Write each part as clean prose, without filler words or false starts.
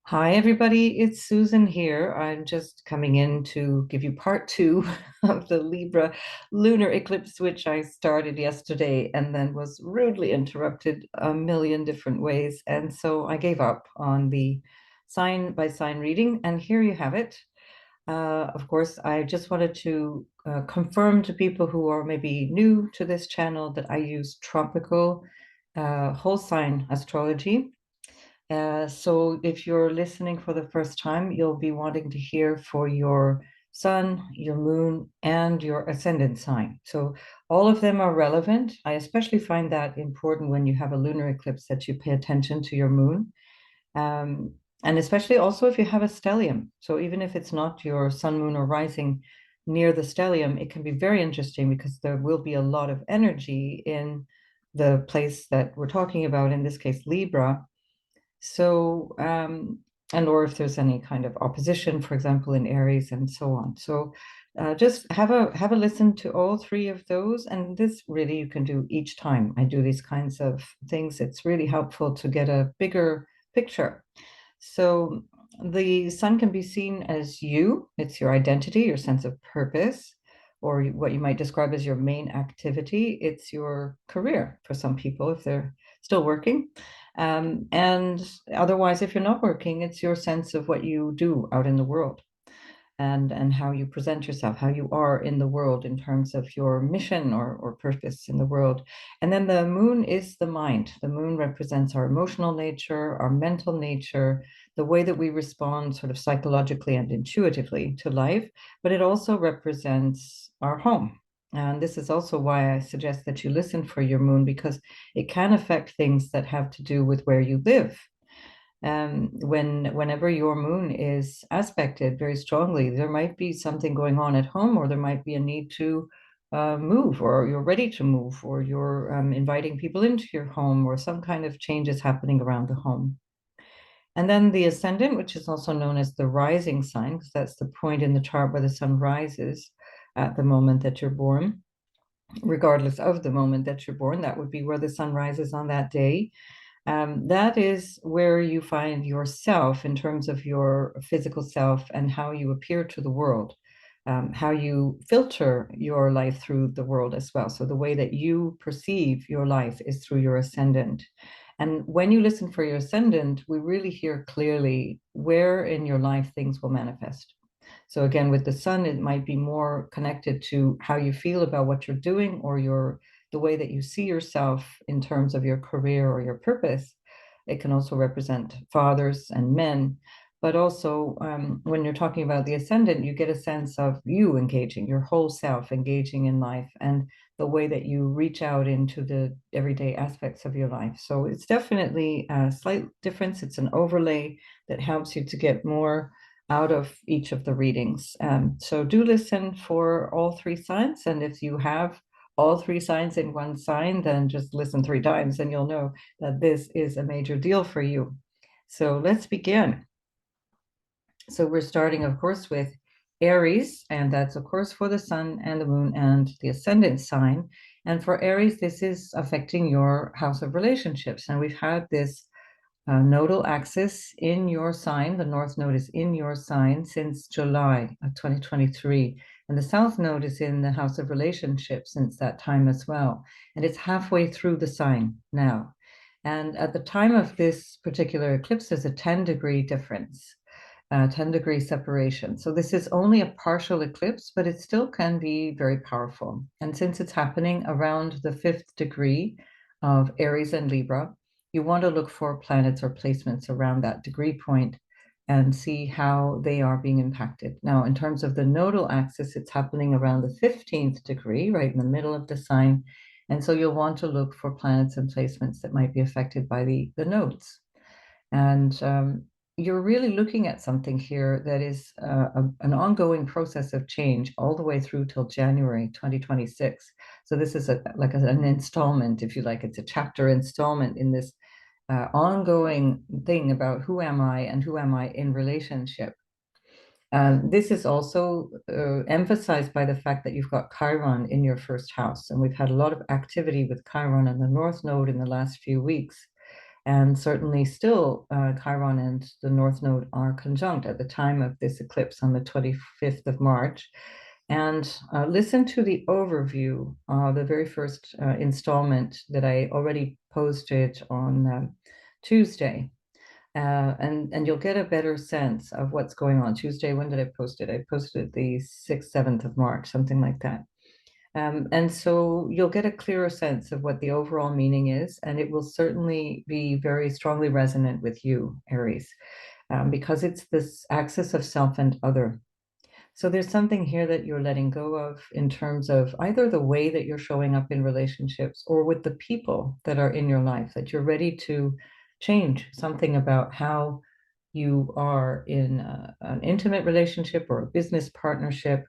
Hi, everybody. It's Susan here. I'm just coming in to give you part two of the Libra lunar eclipse, which I started yesterday and then was rudely interrupted a million different ways. And so I gave up on the sign by sign reading. And here you have it. Of course, I just wanted to confirm to people who are maybe new to this channel that I use tropical whole sign astrology. So if you're listening for the first time, you'll be wanting to hear for your sun, your moon, and your ascendant sign. So all of them are relevant. I especially find that important when you have a lunar eclipse that you pay attention to your moon. Um, and especially also if you have a stellium. So even if it's not your sun, moon, or rising near the stellium, it can be very interesting because there will be a lot of energy in the place that we're talking about, in this case, Libra. So, and or if there's any kind of opposition, for example, in Aries and so on. So, just have a listen to all three of those, and this really you can do each time I do these kinds of things. It's really helpful to get a bigger picture. So, the sun can be seen as you. It's your identity, your sense of purpose, or what you might describe as your main activity. It's your career for some people if they're still working. And otherwise, if you're not working, it's your sense of what you do out in the world and how you present yourself, how you are in the world in terms of your mission or purpose in the world. And then the moon is the mind. The moon represents our emotional nature, our mental nature, the way that we respond sort of psychologically and intuitively to life, but it also represents our home. And this is also why I suggest that you listen for your moon, because it can affect things that have to do with where you live. Whenever your moon is aspected very strongly, there might be something going on at home, or there might be a need to move, or you're ready to move, or you're inviting people into your home, or some kind of change is happening around the home. And then the ascendant, which is also known as the rising sign, because that's the point in the chart where the sun rises at the moment that you're born, regardless of the moment that you're born, that would be where the sun rises on that day. That is where you find yourself in terms of your physical self and how you appear to the world, how you filter your life through the world as well. So the way that you perceive your life is through your ascendant. And when you listen for your ascendant, we really hear clearly where in your life things will manifest. So again, with the sun, it might be more connected to how you feel about what you're doing, or the way that you see yourself in terms of your career or your purpose. It can also represent fathers and men, but also when you're talking about the ascendant, you get a sense of you engaging, your whole self engaging in life, and the way that you reach out into the everyday aspects of your life. So it's definitely a slight difference. It's an overlay that helps you to get more out of each of the readings. So do listen for all three signs. And if you have all three signs in one sign, then just listen three times and you'll know that this is a major deal for you. So let's begin. So we're starting, of course, with Aries, and that's, of course, for the sun and the moon and the ascendant sign. And for Aries, this is affecting your house of relationships. And we've had this nodal axis in your sign. The north node is in your sign since July of 2023. And the south node is in the house of relationships since that time as well. And it's halfway through the sign now. And at the time of this particular eclipse, there's a 10-degree difference, 10-degree separation. So this is only a partial eclipse, but it still can be very powerful. And since it's happening around the 5th degree of Aries and Libra, you want to look for planets or placements around that degree point and see how they are being impacted. Now, in terms of the nodal axis, it's happening around the 15th degree, right in the middle of the sign. And so you'll want to look for planets and placements that might be affected by the nodes. And you're really looking at something here that is an ongoing process of change all the way through till January 2026. So this is like an installment, if you like. It's a chapter installment in this ongoing thing about who am I and who am I in relationship. This is also emphasized by the fact that you've got Chiron in your first house. And we've had a lot of activity with Chiron and the North Node in the last few weeks. And certainly still, Chiron and the North Node are conjunct at the time of this eclipse on the 25th of March. And listen to the overview, the very first installment that I already posted on Tuesday. And you'll get a better sense of what's going on. Tuesday, when did I post it? I posted the 6th, 7th of March, something like that. And so you'll get a clearer sense of what the overall meaning is, and it will certainly be very strongly resonant with you, Aries, because it's this axis of self and other. So there's something here that you're letting go of in terms of either the way that you're showing up in relationships or with the people that are in your life, that you're ready to change something about how you are in an intimate relationship or a business partnership,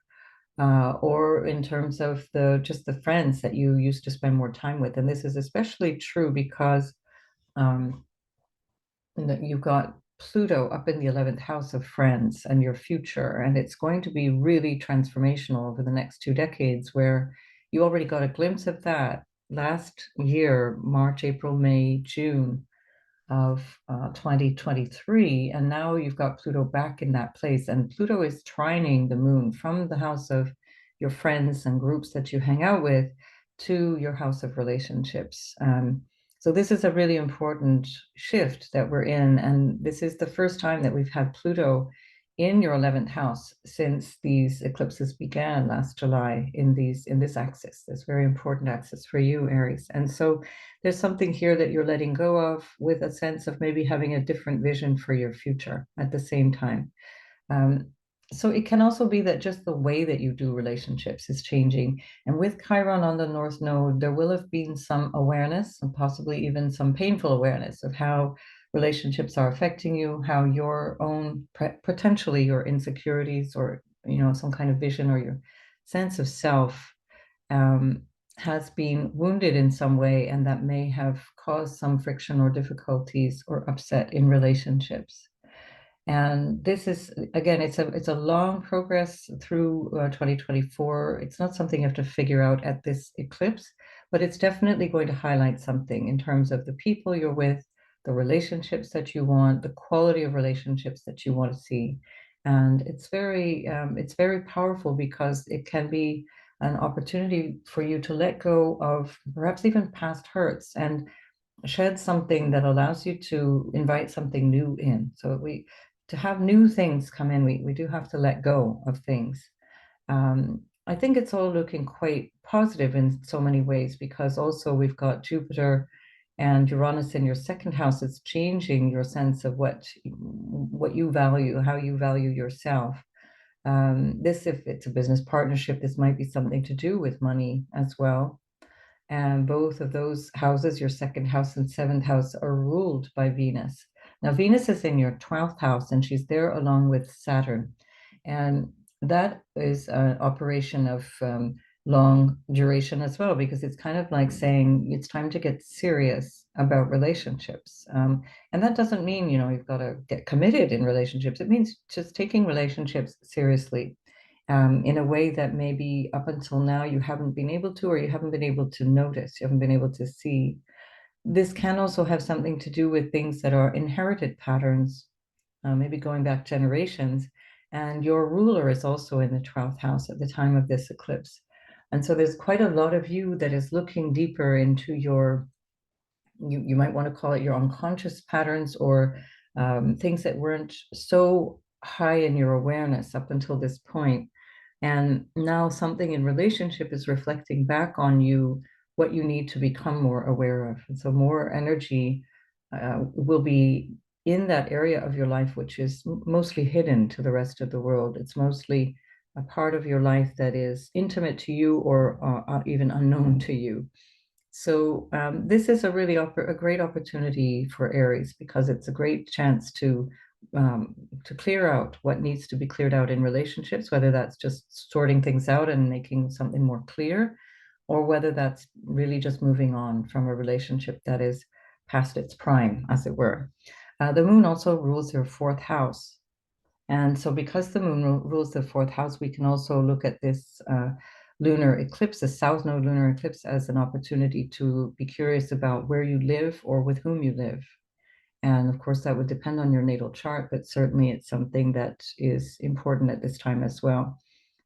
or in terms of just the friends that you used to spend more time with. And this is especially true because um, you've got Pluto up in the 11th house of friends and your future, and it's going to be really transformational over the next 2 decades, where you already got a glimpse of that last year, March, April, May, June of 2023, and now you've got Pluto back in that place, and Pluto is trining the moon from the house of your friends and groups that you hang out with to your house of relationships. So this is a really important shift that we're in, and this is the first time that we've had Pluto in your 11th house since these eclipses began last July in this axis, this very important axis for you, Aries. And so there's something here that you're letting go of, with a sense of maybe having a different vision for your future at the same time. Um, so it can also be that just the way that you do relationships is changing. And with Chiron on the North Node, there will have been some awareness, and possibly even some painful awareness, of how relationships are affecting you, how your own, potentially your insecurities, or some kind of vision, or your sense of self um, has been wounded in some way, and that may have caused some friction or difficulties or upset in relationships. And this is, again, it's a long progress through 2024. It's not something you have to figure out at this eclipse, but it's definitely going to highlight something in terms of the people you're with, the relationships that you want, the quality of relationships that you want to see. And it's very powerful, because it can be an opportunity for you to let go of perhaps even past hurts and shed something that allows you to invite something new in. So to have new things come in, we do have to let go of things. I think it's all looking quite positive in so many ways, because also we've got Jupiter and Uranus in your second house. It's changing your sense of what you value, how you value yourself. If it's a business partnership, this might be something to do with money as well. And both of those houses, your second house and seventh house, are ruled by Venus. Now, Venus is in your 12th house, and she's there along with Saturn. And that is an operation of long duration as well, because it's kind of like saying it's time to get serious about relationships. And that doesn't mean, you've got to get committed in relationships. It means just taking relationships seriously, in a way that maybe up until now you haven't been able to, or you haven't been able to notice, you haven't been able to see. This can also have something to do with things that are inherited patterns, maybe going back generations. And your ruler is also in the 12th house at the time of this eclipse. And so there's quite a lot of you that is looking deeper into you might want to call it your unconscious patterns, or things that weren't so high in your awareness up until this point. And now something in relationship is reflecting back on you what you need to become more aware of. And so more energy will be in that area of your life, which is mostly hidden to the rest of the world. It's mostly a part of your life that is intimate to you, or even unknown to you. So this is a great opportunity for Aries, because it's a great chance to clear out what needs to be cleared out in relationships, whether that's just sorting things out and making something more clear, or whether that's really just moving on from a relationship that is past its prime, as it were. The moon also rules your fourth house. And so because the moon rules the fourth house, we can also look at this lunar eclipse, the south node lunar eclipse, as an opportunity to be curious about where you live or with whom you live. And of course, that would depend on your natal chart, but certainly it's something that is important at this time as well.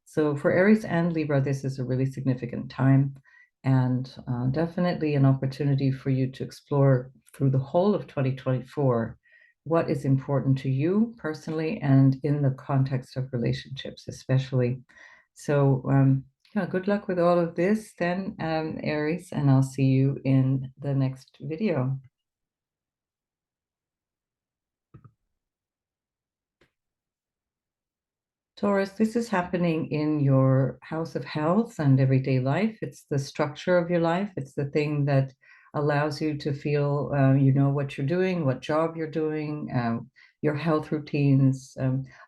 So for Aries and Libra, this is a really significant time, and definitely an opportunity for you to explore through the whole of 2024 what is important to you personally and in the context of relationships, especially. So, yeah, good luck with all of this then, Aries, and I'll see you in the next video. Taurus, this is happening in your house of health and everyday life. It's the structure of your life. It's the thing that allows you to feel you know what you're doing, what job you're doing, your health routines.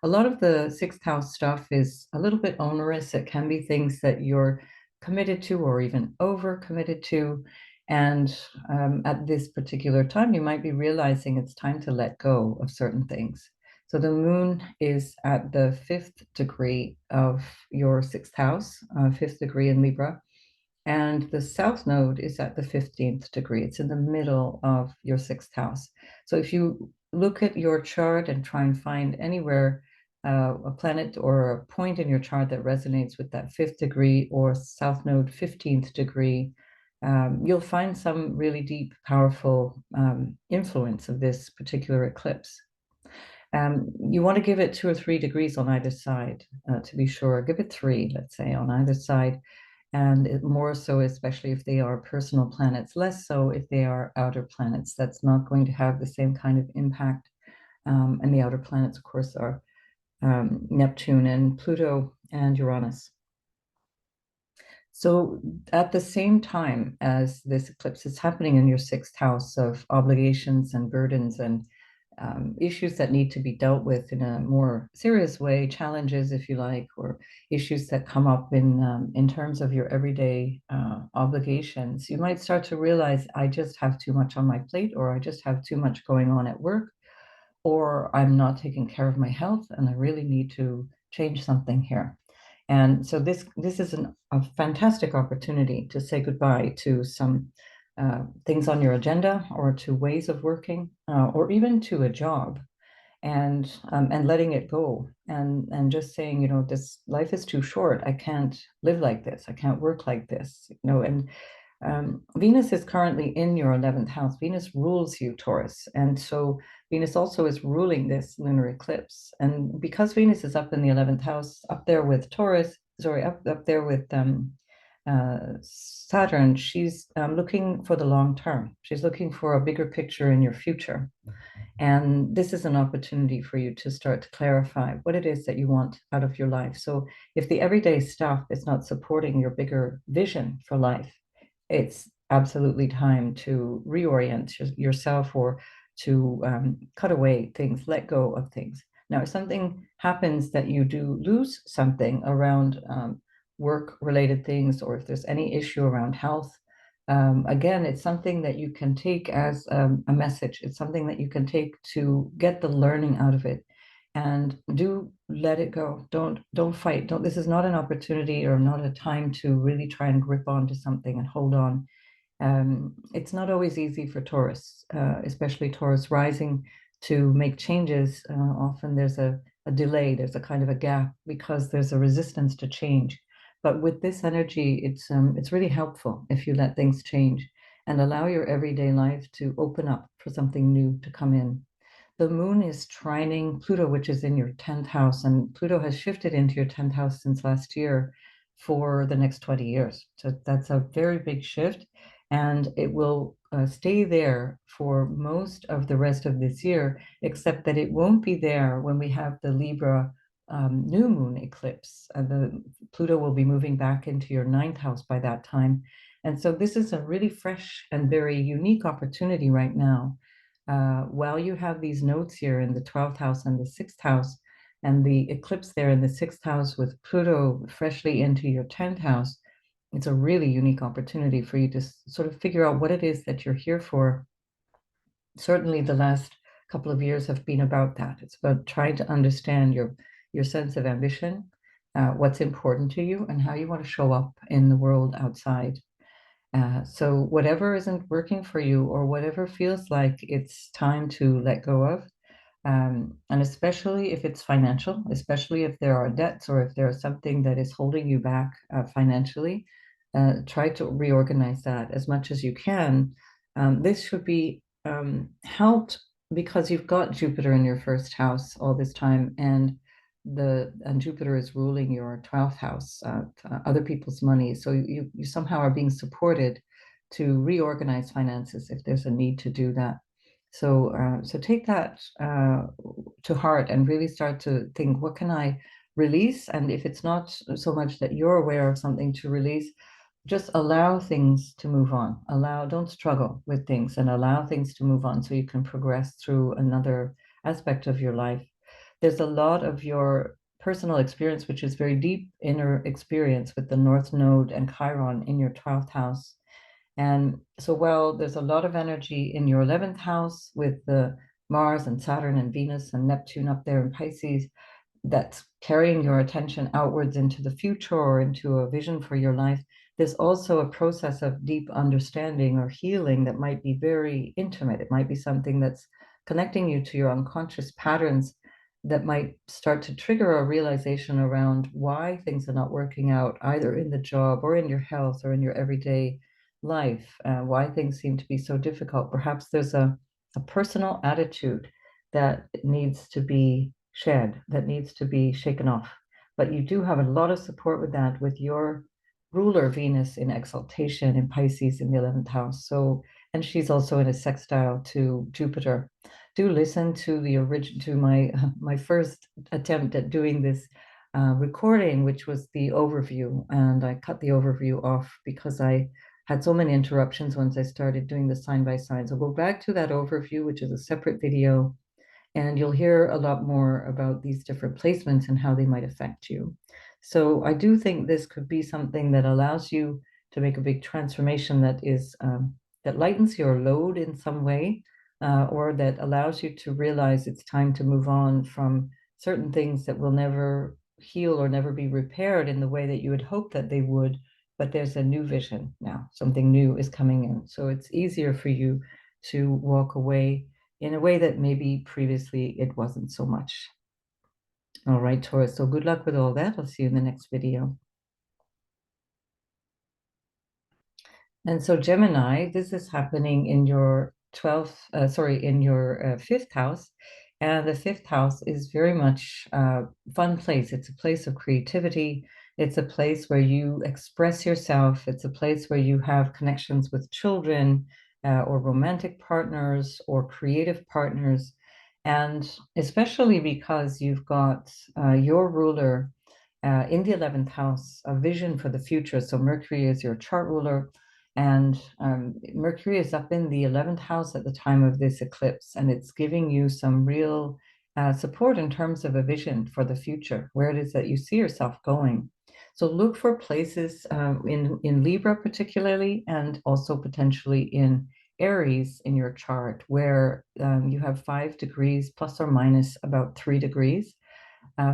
A lot of the sixth house stuff is a little bit onerous. It can be things that you're committed to or even over committed to. And at this particular time, you might be realizing it's time to let go of certain things. So the moon is at the fifth degree of your sixth house, fifth degree in Libra, and the south node is at the 15th degree. It's in the middle of your sixth house. So if you look at your chart and try and find anywhere a planet or a point in your chart that resonates with that fifth degree or south node 15th degree, you'll find some really deep, powerful influence of this particular eclipse. You want to give it 2 or 3 degrees on either side to be sure. Give it three, let's say, on either side. And more so, especially if they are personal planets, less so if they are outer planets. That's not going to have the same kind of impact. And the outer planets, of course, are Neptune and Pluto and Uranus. So at the same time as this eclipse is happening in your sixth house of obligations and burdens and issues that need to be dealt with in a more serious way, challenges, if you like, or issues that come up in terms of your everyday obligations, you might start to realize, I just have too much on my plate, or I just have too much going on at work, or I'm not taking care of my health, and I really need to change something here. And so this is a fantastic opportunity to say goodbye to some things on your agenda, or to ways of working, or even to a job, and letting it go, and just saying, this life is too short. I can't live like this. I can't work like this. And Venus is currently in your 11th house. Venus rules you, Taurus. And so Venus also is ruling this lunar eclipse. And because Venus is up in the 11th house, up there with Taurus, sorry, up there with Saturn, she's looking for the long term. She's looking for a bigger picture in your future. And this is an opportunity for you to start to clarify what it is that you want out of your life. So if the everyday stuff is not supporting your bigger vision for life, it's absolutely time to reorient yourself, or to cut away things, let go of things. Now, if something happens that you do lose something around work-related things, or if there's any issue around health, again, it's something that you can take as a message. It's something that you can take to get the learning out of it, and do let it go. Don't fight. Don't. This is not an opportunity, or not a time to really try and grip onto something and hold on. It's not always easy for Taurus, especially Taurus rising, to make changes. Often there's a delay. There's a kind of a gap because there's a resistance to change. But with this energy, it's really helpful if you let things change and allow your everyday life to open up for something new to come in. The moon is trining Pluto, which is in your 10th house, and Pluto has shifted into your 10th house since last year for the next 20 years. So that's a very big shift, and it will stay there for most of the rest of this year, except that it won't be there when we have the Libra new moon eclipse. The Pluto will be moving back into your 9th house by that time. And so this is a really fresh and very unique opportunity right now. While you have these notes here in the 12th house and the 6th house, and the eclipse there in the 6th house with Pluto freshly into your 10th house, it's a really unique opportunity for you to sort of figure out what it is that you're here for. Certainly the last couple of years have been about that. It's about trying to understand your sense of ambition, what's important to you, and how you want to show up in the world outside. So whatever isn't working for you or whatever feels like it's time to let go of, and especially if it's financial, especially if there are debts or if there's something that is holding you back financially, try to reorganize that as much as you can. This should be helped because you've got Jupiter in your first house all this time, and Jupiter is ruling your 12th house, other people's money. So you somehow are being supported to reorganize finances if there's a need to do that. So take that to heart and really start to think, what can I release? And if it's not so much that you're aware of something to release, just allow things to move on. Don't struggle with things and allow things to move on so you can progress through another aspect of your life. There's a lot of your personal experience, which is very deep inner experience with the North Node and Chiron in your 12th house. And so, well, there's a lot of energy in your 11th house with the Mars and Saturn and Venus and Neptune up there in Pisces that's carrying your attention outwards into the future or into a vision for your life. There's also a process of deep understanding or healing that might be very intimate. It might be something that's connecting you to your unconscious patterns that might start to trigger a realization around why things are not working out, either in the job or in your health or in your everyday life, why things seem to be so difficult. Perhaps there's a personal attitude that needs to be shed, that needs to be shaken off. But you do have a lot of support with that, with your ruler Venus in exaltation in Pisces in the 11th house. So, and she's also in a sextile to Jupiter. Do listen to my first attempt at doing this recording, which was the overview, and I cut the overview off because I had so many interruptions once I started doing the sign by sign. So go back to that overview, which is a separate video, and you'll hear a lot more about these different placements and how they might affect you. So I do think this could be something that allows you to make a big transformation that lightens your load in some way, or that allows you to realize it's time to move on from certain things that will never heal or never be repaired in the way that you would hope that they would. But there's a new vision now. Something new is coming in. So it's easier for you to walk away in a way that maybe previously it wasn't so much. All right, Taurus. So good luck with all that. I'll see you in the next video. And so Gemini, this is happening in your 12th, in your fifth house. And the fifth house is very much a fun place. It's a place of creativity. It's a place where you express yourself. It's a place where you have connections with children or romantic partners or creative partners. And especially because you've got your ruler in the 11th house, a vision for the future. So Mercury is your chart ruler, and Mercury is up in the 11th house at the time of this eclipse, and it's giving you some real support in terms of a vision for the future, where it is that you see yourself going. So look for places in Libra particularly, and also potentially in Aries in your chart, where you have 5 degrees plus or minus about 3 degrees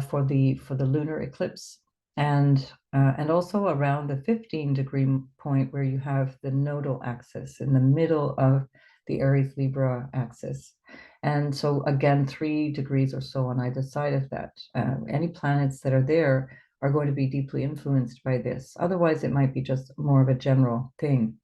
for the lunar eclipse, and also around the 15-degree point where you have the nodal axis in the middle of the Aries Libra axis. And so again, 3 degrees or so on either side of that. Any planets that are there are going to be deeply influenced by this. Otherwise, it might be just more of a general thing.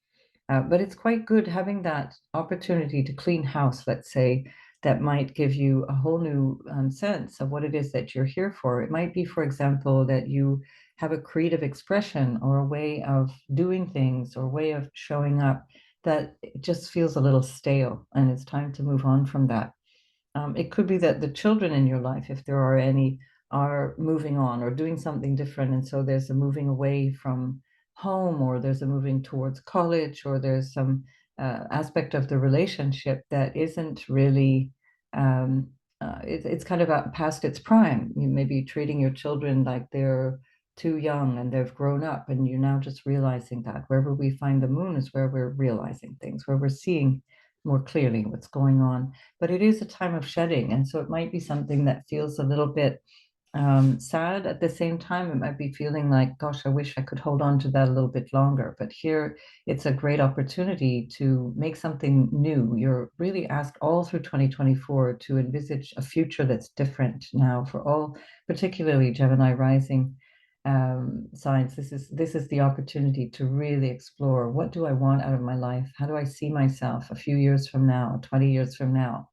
But it's quite good having that opportunity to clean house, let's say, that might give you a whole new sense of what it is that you're here for. It might be, for example, that you have a creative expression or a way of doing things or way of showing up that just feels a little stale, and it's time to move on from that. It could be that the children in your life, if there are any, are moving on or doing something different. And so there's a moving away from home, or there's a moving towards college, or there's some aspect of the relationship that isn't really, it's kind of past its prime. You may be treating your children like they're too young and they've grown up, and you're now just realizing that. Wherever we find the moon is where we're realizing things, where we're seeing more clearly what's going on. But it is a time of shedding, and so it might be something that feels a little bit Sad at the same time. It might be feeling like, gosh, I wish I could hold on to that a little bit longer. But here, it's a great opportunity to make something new. You're really asked all through 2024 to envisage a future that's different now for all, particularly Gemini rising signs. This is the opportunity to really explore, what do I want out of my life? How do I see myself a few years from now, 20 years from now?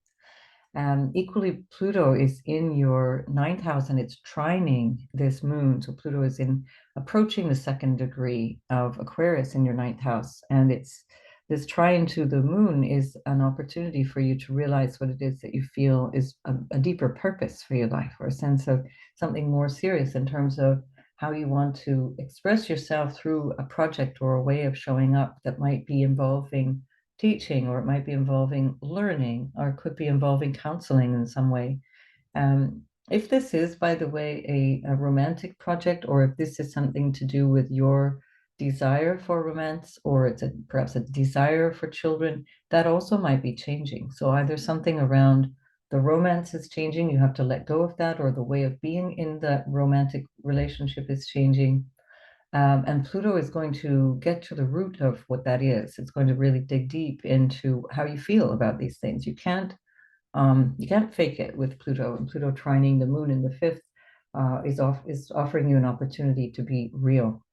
Equally, Pluto is in your ninth house and it's trining this moon. So Pluto is in approaching the second degree of Aquarius in your ninth house. And it's this trine to the moon is an opportunity for you to realize what it is that you feel is a deeper purpose for your life, or a sense of something more serious in terms of how you want to express yourself through a project or a way of showing up that might be involving teaching, or it might be involving learning, or it could be involving counseling in some way. If this is, by the way, a romantic project, or if this is something to do with your desire for romance, or it's perhaps a desire for children, that also might be changing. So either something around the romance is changing, you have to let go of that, or the way of being in that romantic relationship is changing. And Pluto is going to get to the root of what that is. It's going to really dig deep into how you feel about these things. You can't fake it with Pluto. And Pluto trining the moon in the fifth is offering you an opportunity to be real.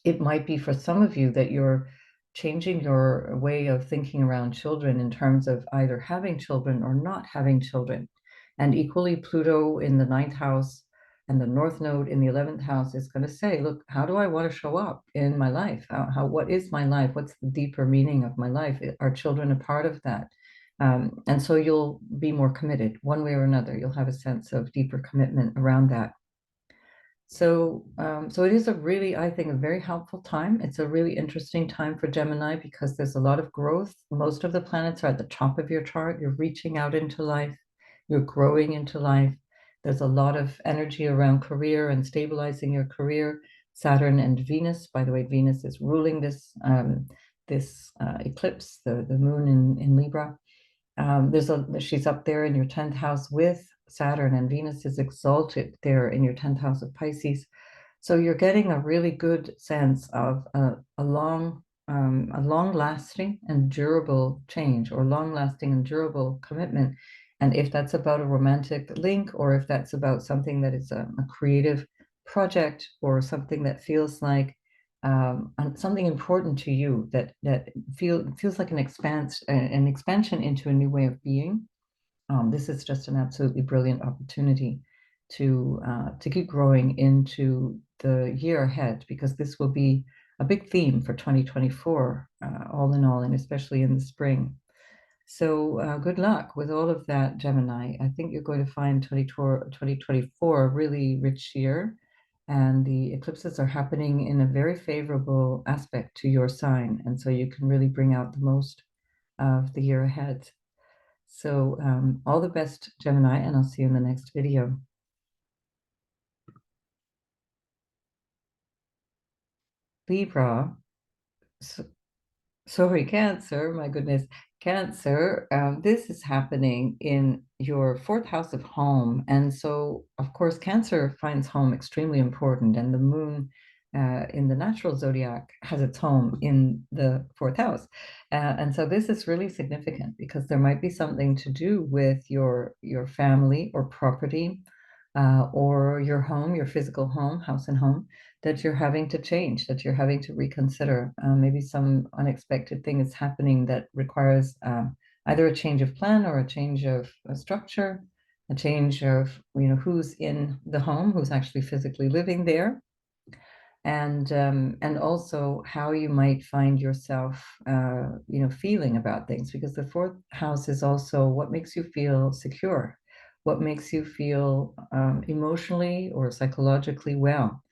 It might be for some of you that you're changing your way of thinking around children in terms of either having children or not having children. And equally, Pluto in the ninth house and the North Node in the 11th house is going to say, look, how do I want to show up in my life? What is my life? What's the deeper meaning of my life? Are children a part of that? And so you'll be more committed one way or another. You'll have a sense of deeper commitment around that. So it is a really, I think, a very helpful time. It's a really interesting time for Gemini because there's a lot of growth. Most of the planets are at the top of your chart. You're reaching out into life. You're growing into life. There's a lot of energy around career and stabilizing your career. Saturn and Venus, by the way, Venus is ruling this eclipse, the moon in Libra. She's up there in your 10th house with Saturn, and Venus is exalted there in your 10th house of Pisces. So you're getting a really good sense of a long lasting and durable change, or long lasting and durable commitment. And if that's about a romantic link, or if that's about something that is a creative project, or something that feels like something important to you, that feels like an expansion into a new way of being. This is just an absolutely brilliant opportunity to keep growing into the year ahead, because this will be a big theme for 2024, all in all, and especially in the spring. So good luck with all of that, Gemini. I think you're going to find 2024 a really rich year, and the eclipses are happening in a very favorable aspect to your sign, and so you can really bring out the most of the year ahead. So all the best, Gemini, and I'll see you in the next video. Libra, so, sorry, Cancer, my goodness. Cancer, this is happening in your fourth house of home. And so, of course, Cancer finds home extremely important. And the moon in the natural zodiac has its home in the fourth house. And so this is really significant because there might be something to do with your family or property, or your home, your physical home, house and home, that you're having to change, that you're having to reconsider. Maybe some unexpected thing is happening that requires either a change of plan or a change of structure, a change of who's in the home, who's actually physically living there, and also how you might find yourself feeling about things, because the fourth house is also what makes you feel secure, what makes you feel emotionally or psychologically well,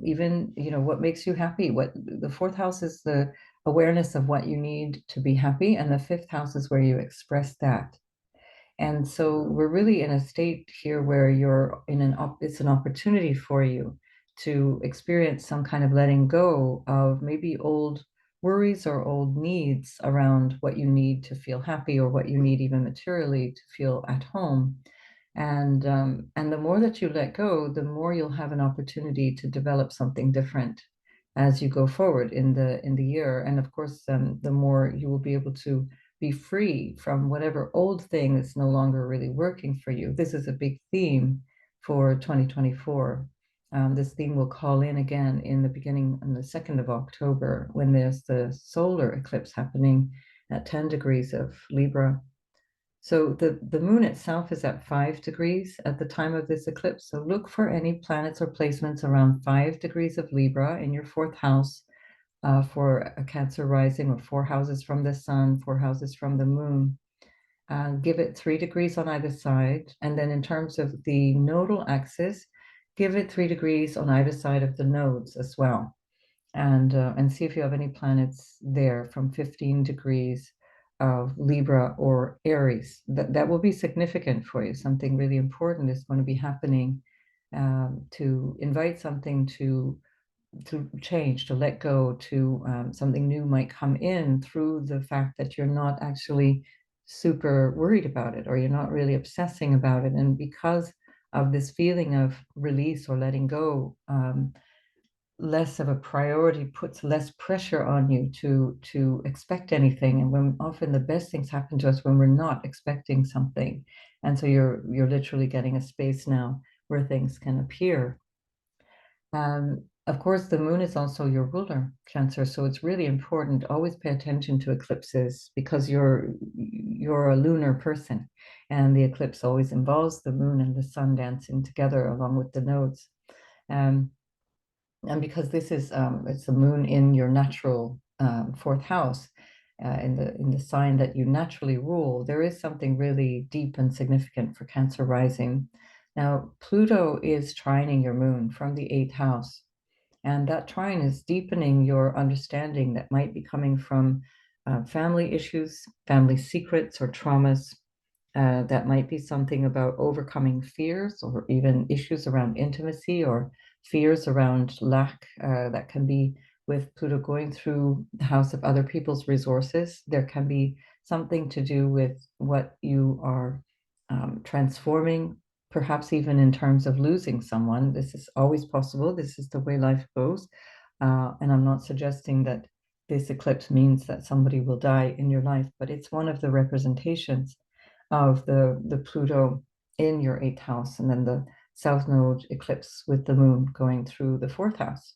even what makes you happy. What the fourth house is, the awareness of what you need to be happy, and the fifth house is where you express that. And so we're really in a state here where it's an opportunity for you to experience some kind of letting go of maybe old worries or old needs around what you need to feel happy, or what you need even materially to feel at home. And the more that you let go, the more you'll have an opportunity to develop something different as you go forward in the year. And of course, the more you will be able to be free from whatever old thing is no longer really working for you. This is a big theme for 2024. This theme will call in again in the beginning, on the 2nd of October, when there's the solar eclipse happening at 10 degrees of Libra. So the moon itself is at 5 degrees at the time of this eclipse. So look for any planets or placements around 5 degrees of Libra in your fourth house, for a Cancer rising, or 4 houses from the sun, 4 houses from the moon. Give it 3 degrees on either side. And then in terms of the nodal axis, give it 3 degrees on either side of the nodes as well. And see if you have any planets there from 15 degrees of Libra or Aries. That will be significant for you. Something really important is going to be happening, to invite something to change, to let go, to something new might come in through the fact that you're not actually super worried about it, or you're not really obsessing about it. And because of this feeling of release or letting go, less of a priority puts less pressure on you to expect anything. And when often the best things happen to us when we're not expecting something. And so you're literally getting a space now where things can appear. Of course, the moon is also your ruler, Cancer, so it's really important. Always pay attention to eclipses, because you're a lunar person, and the eclipse always involves the moon and the sun dancing together along with the nodes. Um, and because this is it's the moon in your natural fourth house, in the sign that you naturally rule, there is something really deep and significant for Cancer rising. Now, Pluto is trining your moon from the eighth house, and that trine is deepening your understanding that might be coming from family issues, family secrets, or traumas. That might be something about overcoming fears, or even issues around intimacy, or fears around lack, that can be with Pluto going through the house of other people's resources. There can be something to do with what you are transforming, perhaps even in terms of losing someone. This is always possible. This is the way life goes. And I'm not suggesting that this eclipse means that somebody will die in your life, but it's one of the representations of the Pluto in your eighth house, and then the south node eclipse with the moon going through the fourth house.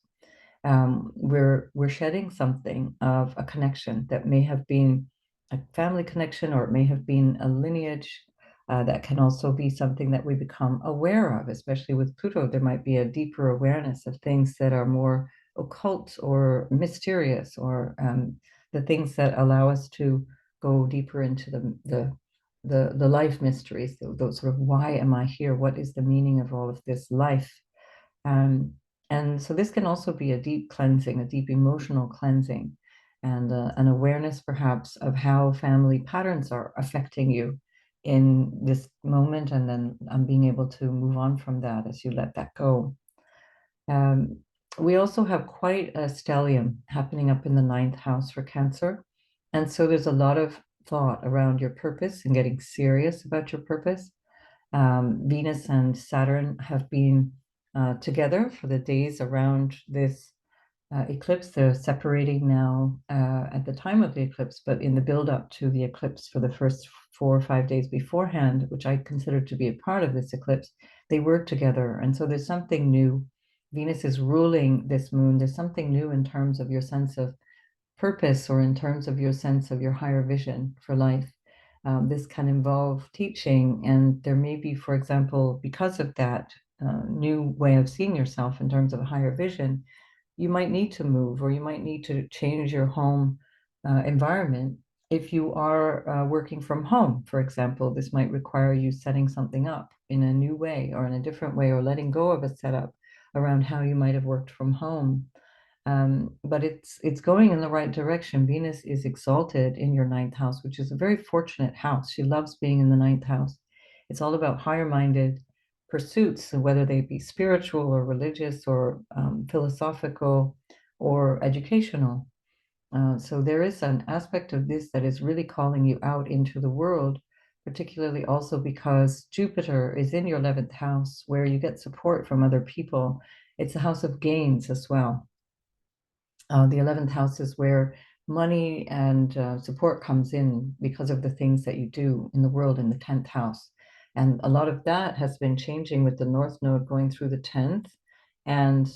We're shedding something of a connection that may have been a family connection, or it may have been a lineage. That can also be something that we become aware of, especially with Pluto. There might be a deeper awareness of things that are more occult or mysterious, or the things that allow us to go deeper into the life mysteries, those sort of, why am I here? What is the meaning of all of this life? Um, and so this can also be a deep cleansing, a deep emotional cleansing, and an awareness perhaps of how family patterns are affecting you in this moment, and then being able to move on from that as you let that go. Um, we also have quite a stellium happening up in the ninth house for Cancer. And so there's a lot of thought around your purpose and getting serious about your purpose. Venus and Saturn have been together for the days around this eclipse. They're separating now at the time of the eclipse, but in the build up to the eclipse, for the first 4 or 5 days beforehand, which I consider to be a part of this eclipse, they work together. And so there's something new. Venus is ruling this moon. There's something new in terms of your sense of purpose, or in terms of your sense of your higher vision for life. This can involve teaching, and there may be, for example, because of that new way of seeing yourself in terms of a higher vision, you might need to move, or you might need to change your home environment. If you are working from home, for example, this might require you setting something up in a new way, or in a different way, or letting go of a setup around how you might have worked from home. But it's going in the right direction. Venus is exalted in your ninth house, which is a very fortunate house. She loves being in the ninth house. It's all about higher-minded pursuits, whether they be spiritual or religious, or philosophical or educational. So there is an aspect of this that is really calling you out into the world particularly also because Jupiter is in your 11th house where you get support from other people. It's a house of gains as well. The 11th house is where money and support comes in because of the things that you do in the world in the 10th house. And a lot of that has been changing with the North Node going through the 10th. And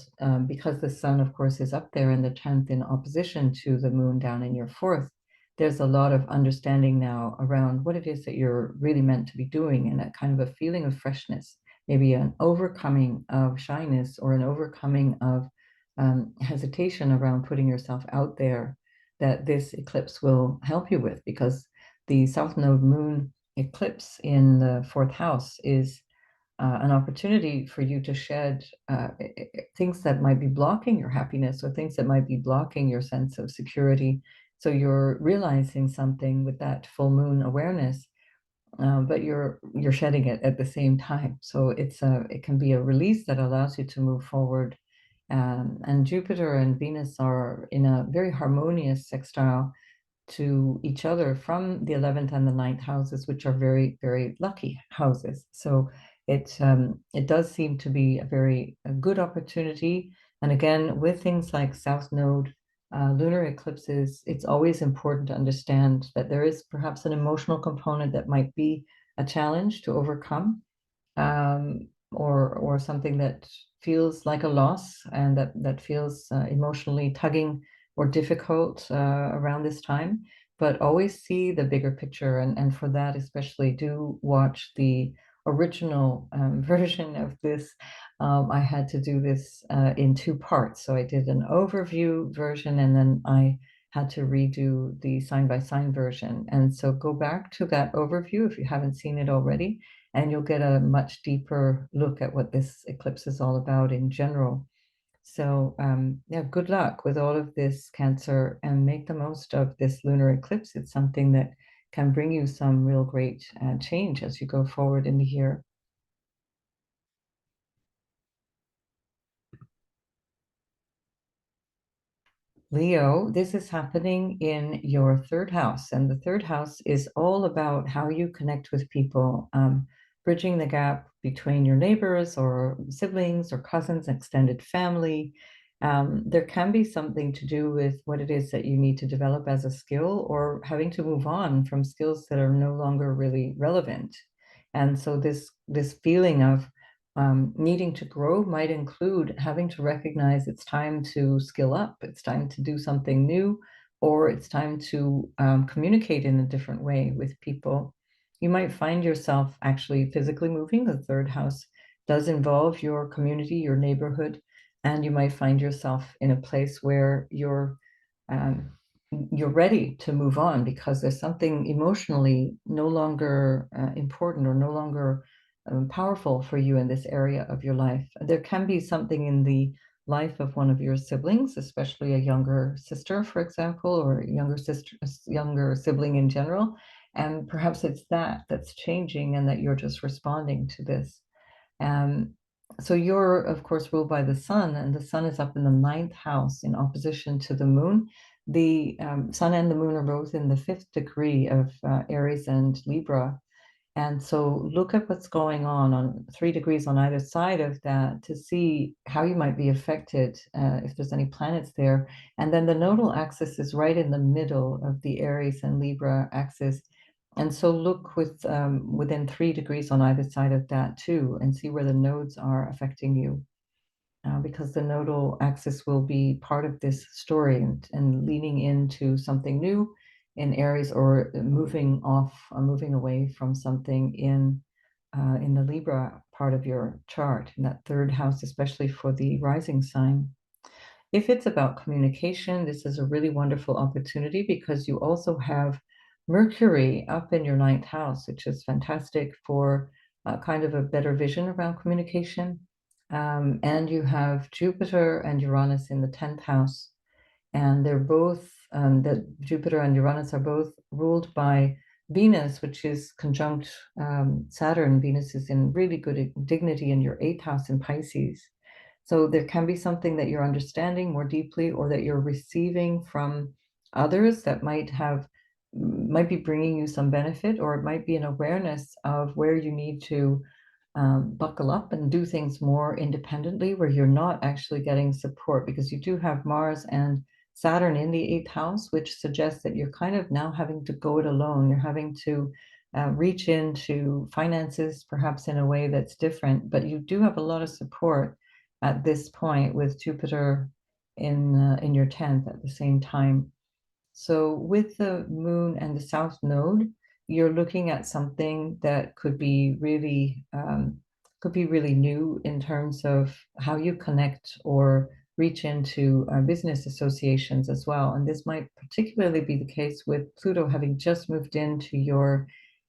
because the sun, of course, is up there in the 10th in opposition to the moon down in your fourth, there's a lot of understanding now around what it is that you're really meant to be doing and a kind of a feeling of freshness, maybe an overcoming of shyness or an overcoming of hesitation around putting yourself out there that this eclipse will help you with, because the South Node moon eclipse in the fourth house is an opportunity for you to shed things that might be blocking your happiness or things that might be blocking your sense of security. So you're realizing something with that full moon awareness, but you're shedding it at the same time. So it can be a release that allows you to move forward. And Jupiter and Venus are in a very harmonious sextile to each other from the 11th and the ninth houses, which are very, very lucky houses. So it does seem to be a good opportunity. And again, with things like South Node, lunar eclipses, it's always important to understand that there is perhaps an emotional component that might be a challenge to overcome, or something that feels like a loss and that feels emotionally tugging or difficult around this time. But always see the bigger picture, and for that especially, do watch the original version of this. I had to do this in two parts. So I did an overview version, and then I had to redo the sign by sign version. And so go back to that overview if you haven't seen it already, and you'll get a much deeper look at what this eclipse is all about in general. So, yeah, good luck with all of this, Cancer, and make the most of this lunar eclipse. It's something that can bring you some real great change as you go forward in the year. Leo, this is happening in your third house, and the third house is all about how you connect with people, bridging the gap between your neighbors or siblings or cousins, extended family. There can be something to do with what it is that you need to develop as a skill, or having to move on from skills that are no longer really relevant. And so this feeling of needing to grow might include having to recognize it's time to skill up, it's time to do something new, or it's time to communicate in a different way with people. You might find yourself actually physically moving. The third house does involve your community, your neighborhood, and you might find yourself in a place where um, you're ready to move on because there's something emotionally no longer important or no longer powerful for you in this area of your life. There can be something in the life of one of your siblings, especially a younger sister, for example, or a younger sibling in general. And perhaps it's that's changing and that you're just responding to this. Um, so you're, of course, ruled by the sun, and the sun is up in the ninth house in opposition to the moon. The sun and the moon are both in the fifth degree of Aries and Libra. And so look at what's going on 3 degrees on either side of that to see how you might be affected if there's any planets there. And then the nodal axis is right in the middle of the Aries and Libra axis. And so look within 3 degrees on either side of that too, and see where the nodes are affecting you. Because the nodal axis will be part of this story, and leaning into something new in Aries, or moving away from something in the Libra part of your chart, in that third house, especially for the rising sign. If it's about communication, this is a really wonderful opportunity because you also have Mercury up in your ninth house, which is fantastic for kind of a better vision around communication. And you have Jupiter and Uranus in the 10th house, and they're both, that Jupiter and Uranus are both ruled by Venus, which is conjunct Saturn. Venus is in really good dignity in your 8th house in Pisces. So there can be something that you're understanding more deeply, or that you're receiving from others that might be bringing you some benefit, or it might be an awareness of where you need to buckle up and do things more independently, where you're not actually getting support, because you do have Mars and Saturn in the eighth house, which suggests that you're kind of now having to go it alone. You're having to reach into finances, perhaps in a way that's different, but you do have a lot of support at this point with Jupiter in your 10th at the same time. So with the moon and the south node, you're looking at something that could be really new in terms of how you connect or reach into business associations as well. And this might particularly be the case with Pluto having just moved into your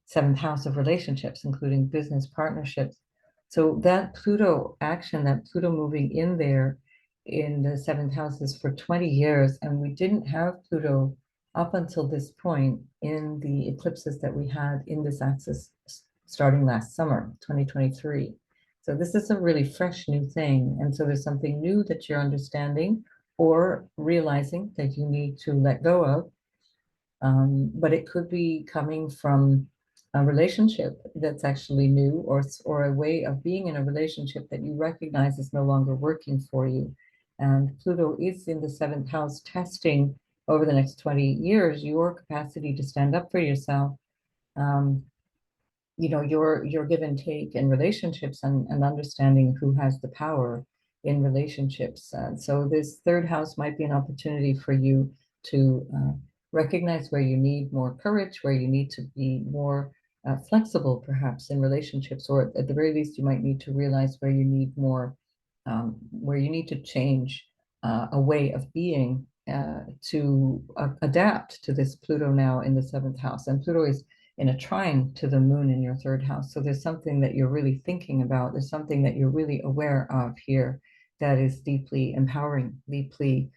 seventh house of relationships, including business partnerships. So that Pluto action, that Pluto moving in there in the seventh house is for 20 years, and we didn't have Pluto up until this point in the eclipses that we had in this axis starting last summer, 2023. So this is a really fresh new thing. And so there's something new that you're understanding or realizing that you need to let go of. But it could be coming from a relationship that's actually new, or a way of being in a relationship that you recognize is no longer working for you. And Pluto is in the seventh house, testing over the next 20 years your capacity to stand up for yourself, um, your give and take in relationships, and understanding who has the power in relationships. So this third house might be an opportunity for you to recognize where you need more courage, where you need to be more flexible, perhaps in relationships, or at the very least, you might need to realize where you need more, where you need to change a way of being to adapt to this Pluto now in the seventh house. And Pluto is in a trine to the moon in your third house. So there's something that you're really thinking about. There's something that you're really aware of here that is deeply empowering, deeply,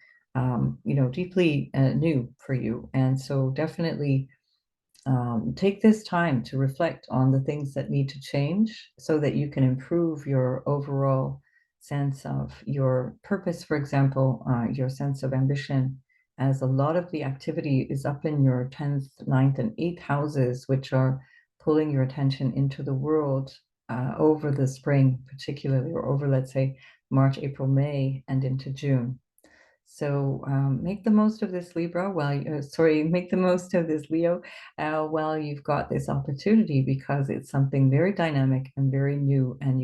deeply new for you. And so definitely take this time to reflect on the things that need to change so that you can improve your overall sense of your purpose, for example, your sense of ambition, as a lot of the activity is up in your 10th, ninth, and 8th houses, which are pulling your attention into the world over the spring, particularly, or over, let's say, March, April, May, and into June. So make the most of this Libra make the most of this Leo while you've got this opportunity, because it's something very dynamic and very new, and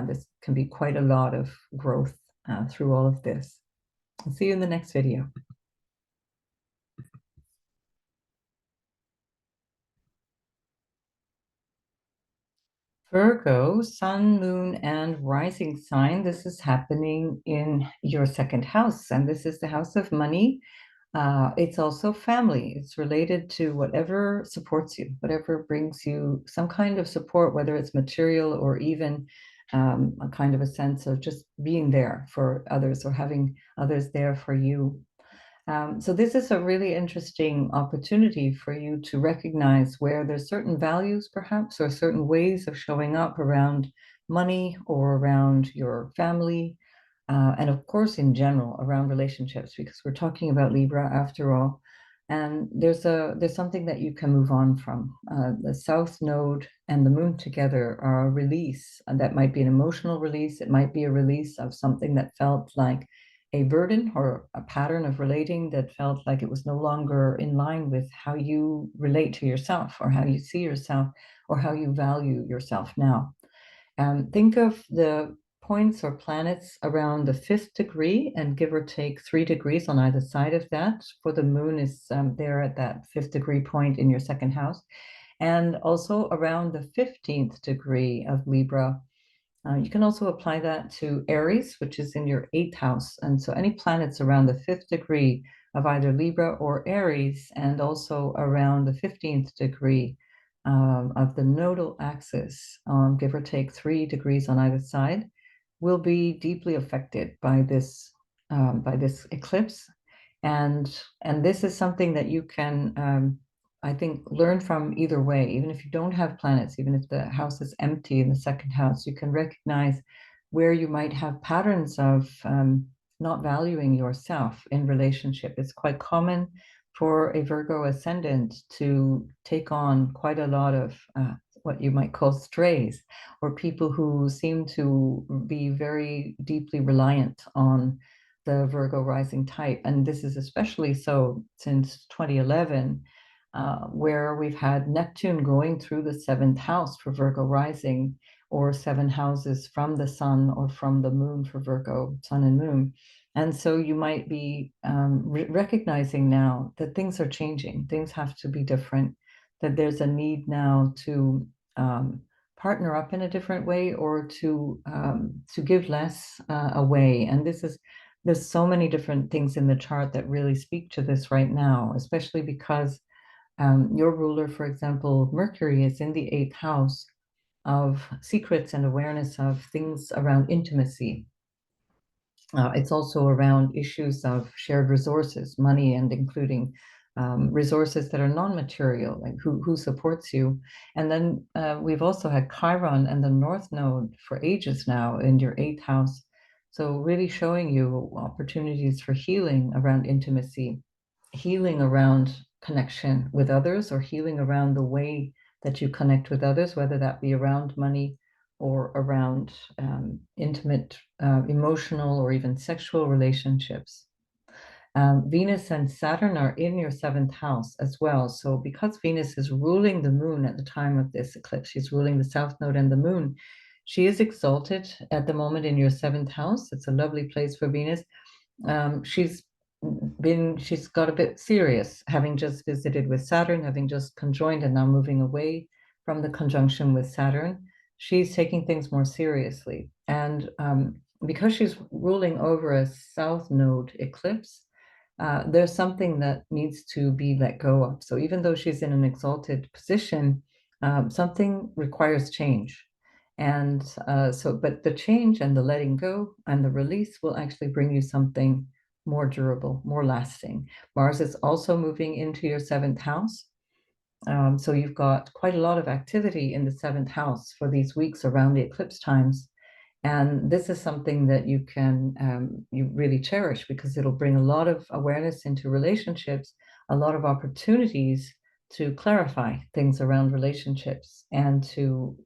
this can be quite a lot of growth through all of this. I'll see you in the next video. Virgo, sun, moon, and rising sign. This is happening in your second house, and this is the house of money. It's also family. It's related to whatever supports you, whatever brings you some kind of support, whether it's material or even a kind of a sense of just being there for others or having others there for you. So this is a really interesting opportunity for you to recognize where there's certain values, perhaps, or certain ways of showing up around money or around your family, and of course, in general, around relationships, because we're talking about Libra after all. And there's something that you can move on from. The South Node and the Moon together are a release, and that might be an emotional release. It might be a release of something that felt like a burden or a pattern of relating that felt like it was no longer in line with how you relate to yourself, or how you see yourself, or how you value yourself now. Think of the points or planets around the fifth degree, and give or take 3 degrees on either side of that. For the moon is there at that fifth degree point in your second house, and also around the 15th degree of Libra. You can also apply that to Aries, which is in your eighth house. And so any planets around the fifth degree of either Libra or Aries, and also around the 15th degree of the nodal axis, give or take 3 degrees on either side, will be deeply affected by this eclipse. And this is something that you can, I think, learn from either way. Even if you don't have planets, even if the house is empty in the second house, you can recognize where you might have patterns of not valuing yourself in relationship. It's quite common for a Virgo ascendant to take on quite a lot of what you might call strays, or people who seem to be very deeply reliant on the Virgo rising type. And this is especially so since 2011, where we've had Neptune going through the seventh house for Virgo rising, or seven houses from the sun or from the moon for Virgo, sun and moon. And so you might be recognizing now that things are changing, things have to be different, that there's a need now to partner up in a different way, or to give less away. And there's so many different things in the chart that really speak to this right now, especially because your ruler, for example, Mercury, is in the eighth house of secrets and awareness of things around intimacy. It's also around issues of shared resources, money, and including resources that are non-material, like who supports you. And then we've also had Chiron and the North Node for ages now in your eighth house. So really showing you opportunities for healing around intimacy, healing around connection with others, or healing around the way that you connect with others, whether that be around money or around intimate, emotional, or even sexual relationships. Venus and Saturn are in your seventh house as well. So because Venus is ruling the moon at the time of this eclipse, she's ruling the south node and the moon. She is exalted at the moment in your seventh house. It's a lovely place for Venus. She's got a bit serious, having just visited with Saturn, having just conjoined and now moving away from the conjunction with Saturn. She's taking things more seriously. And because she's ruling over a south node eclipse, there's something that needs to be let go of. So even though she's in an exalted position, something requires change. And but the change and the letting go and the release will actually bring you something more durable, more lasting. Mars is also moving into your seventh house. So you've got quite a lot of activity in the seventh house for these weeks around the eclipse times. And this is something that you really cherish, because it'll bring a lot of awareness into relationships, a lot of opportunities to clarify things around relationships, and to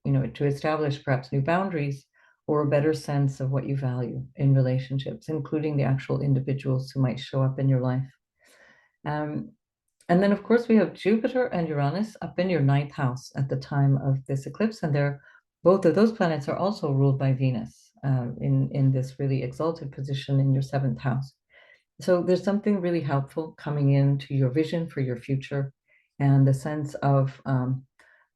establish perhaps new boundaries or a better sense of what you value in relationships, including the actual individuals who might show up in your life. And then, of course, we have Jupiter and Uranus up in your ninth house at the time of this eclipse, and both of those planets are also ruled by Venus in this really exalted position in your seventh house. So there's something really helpful coming into your vision for your future, and the sense of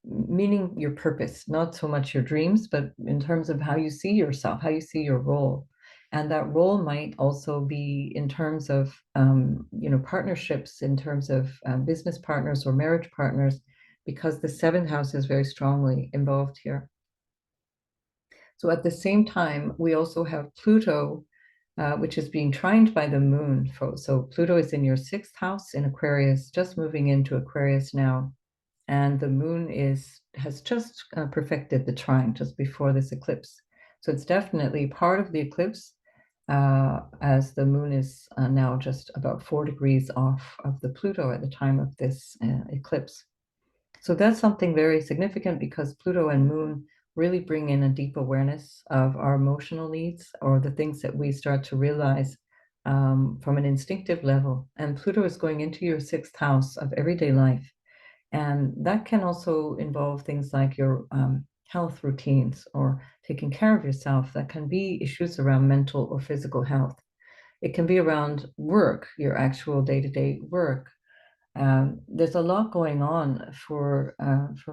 meaning your purpose, not so much your dreams, but in terms of how you see yourself, how you see your role. And that role might also be in terms of partnerships, in terms of business partners or marriage partners, because the seventh house is very strongly involved here. So at the same time, we also have Pluto, which is being trined by the moon. So Pluto is in your sixth house in Aquarius, just moving into Aquarius now. And the moon has just perfected the trine just before this eclipse. So it's definitely part of the eclipse, as the moon is now just about 4 degrees off of the Pluto at the time of this eclipse. So that's something very significant, because Pluto and moon really bring in a deep awareness of our emotional needs, or the things that we start to realize from an instinctive level. And Pluto is going into your sixth house of everyday life. And that can also involve things like your health routines, or taking care of yourself. That can be issues around mental or physical health. It can be around work, your actual day-to-day work. There's a lot going on for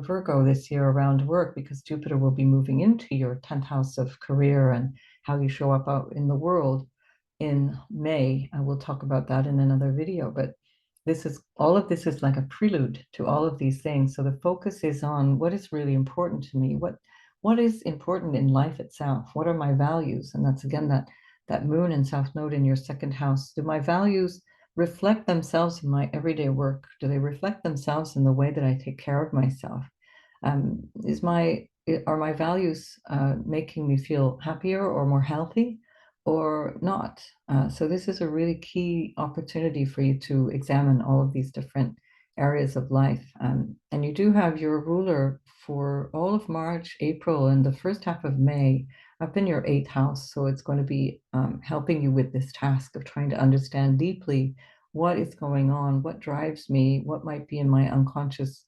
Virgo this year around work, because Jupiter will be moving into your 10th house of career and how you show up out in the world in May. I will talk about that in another video, but all of this is like a prelude to all of these things. So the focus is on what is really important to me, what is important in life itself, what are my values? And that's again that moon and south node in your second house. Do my values reflect themselves in my everyday work? Do they reflect themselves in the way that I take care of myself? Are my values making me feel happier or more healthy? or not. So this is a really key opportunity for you to examine all of these different areas of life. And you do have your ruler for all of March, April, and the first half of May up in your eighth house. So it's going to be helping you with this task of trying to understand deeply what is going on, what drives me, what might be in my unconscious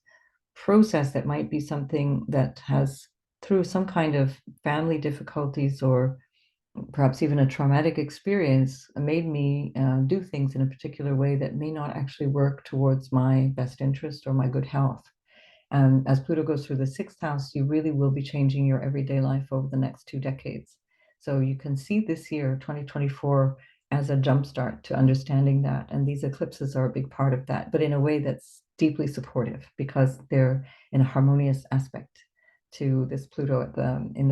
process that might be something that has, through some kind of family difficulties or perhaps even a traumatic experience, made me do things in a particular way that may not actually work towards my best interest or my good health. And as Pluto goes through the sixth house, you really will be changing your everyday life over the next 2 decades. So you can see this year, 2024, as a jumpstart to understanding that. And these eclipses are a big part of that, but in a way that's deeply supportive because they're in a harmonious aspect to this Pluto at in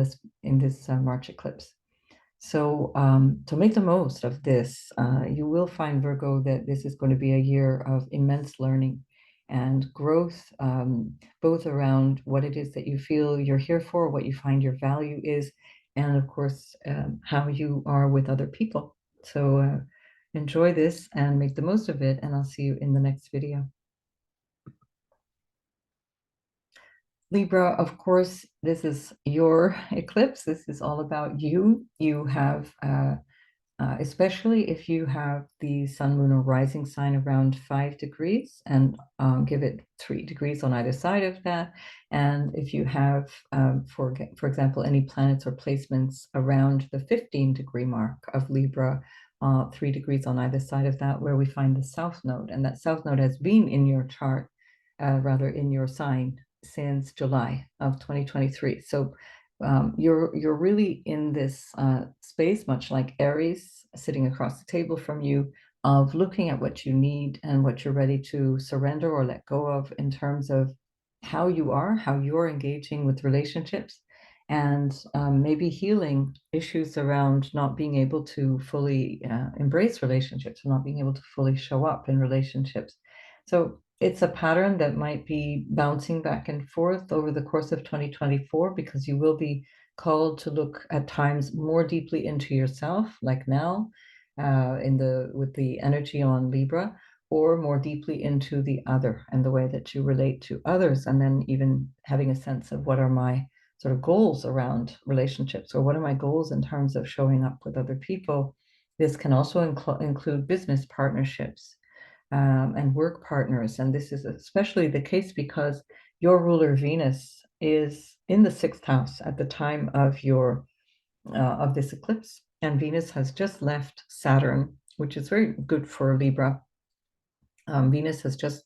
this March eclipse. So to make the most of this, you will find, Virgo, that this is going to be a year of immense learning and growth, both around what it is that you feel you're here for, what you find your value is, and of course, how you are with other people. So enjoy this and make the most of it, and I'll see you in the next video. Libra, of course, this is your eclipse. This is all about you. You have especially if you have the sun, moon, or rising sign around 5 degrees, and give it 3 degrees on either side of that. And if you have, for example, any planets or placements around the 15-degree mark of Libra, 3 degrees on either side of that, where we find the south node. And that south node has been in your chart, rather in your sign, since July of 2023. So you're really in this space, much like Aries sitting across the table from you, of looking at what you need and what you're ready to surrender or let go of in terms of how you're engaging with relationships, and maybe healing issues around not being able to fully embrace relationships, or not being able to fully show up in relationships. So it's a pattern that might be bouncing back and forth over the course of 2024, because you will be called to look at times more deeply into yourself, like now, with the energy on Libra, or more deeply into the other and the way that you relate to others, and then even having a sense of what are my sort of goals around relationships, or what are my goals in terms of showing up with other people. This can also include business partnerships, and work partners. And this is especially the case because your ruler Venus is in the sixth house at the time of this eclipse, and Venus has just left Saturn, which is very good for Libra. Venus has just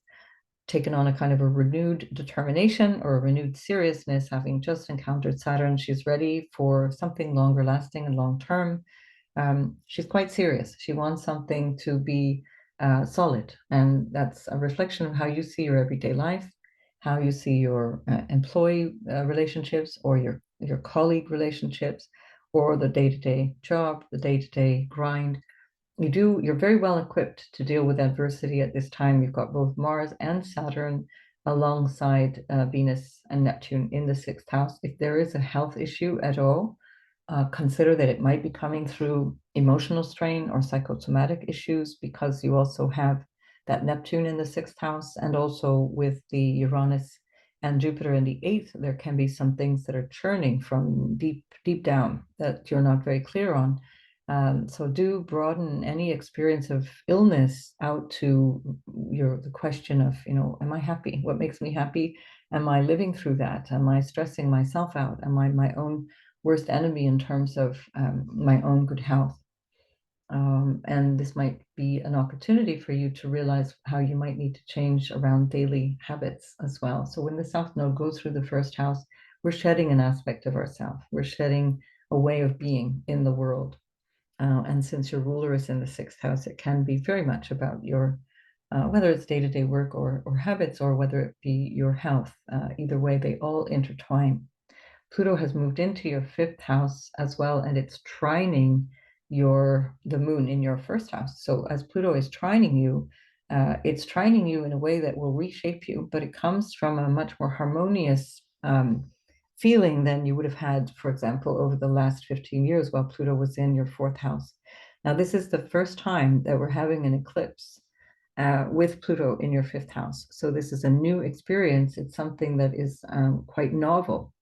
taken on a kind of a renewed determination or a renewed seriousness, having just encountered Saturn. She's ready for something longer lasting and long term. She's quite serious. She wants something to be solid, and that's a reflection of how you see your everyday life, how you see your employee relationships, or your colleague relationships, or the day-to-day job, the day-to-day grind. You're very well equipped to deal with adversity at this time. You've got both Mars and Saturn alongside Venus and Neptune in the sixth house. If there is a health issue at all, consider that it might be coming through emotional strain or psychosomatic issues, because you also have that Neptune in the sixth house, and also with the Uranus and Jupiter in the eighth, there can be some things that are churning from deep, deep down that you're not very clear on. So do broaden any experience of illness out to the question of, am I happy? What makes me happy? Am I living through that? Am I stressing myself out? Am I my own worst enemy in terms of my own good health? And this might be an opportunity for you to realize how you might need to change around daily habits as well. So when the South Node goes through the first house, we're shedding an aspect of ourselves. We're shedding a way of being in the world. And since your ruler is in the sixth house, it can be very much about your, whether it's day-to-day work or habits, or whether it be your health. Either way, they all intertwine. Pluto has moved into your fifth house as well, and it's trining the moon in your first house. So as Pluto is trining you, it's trining you in a way that will reshape you, but it comes from a much more harmonious feeling than you would have had, for example, over the last 15 years while Pluto was in your fourth house. Now, this is the first time that we're having an eclipse with Pluto in your fifth house. So this is a new experience. It's something that is quite novel.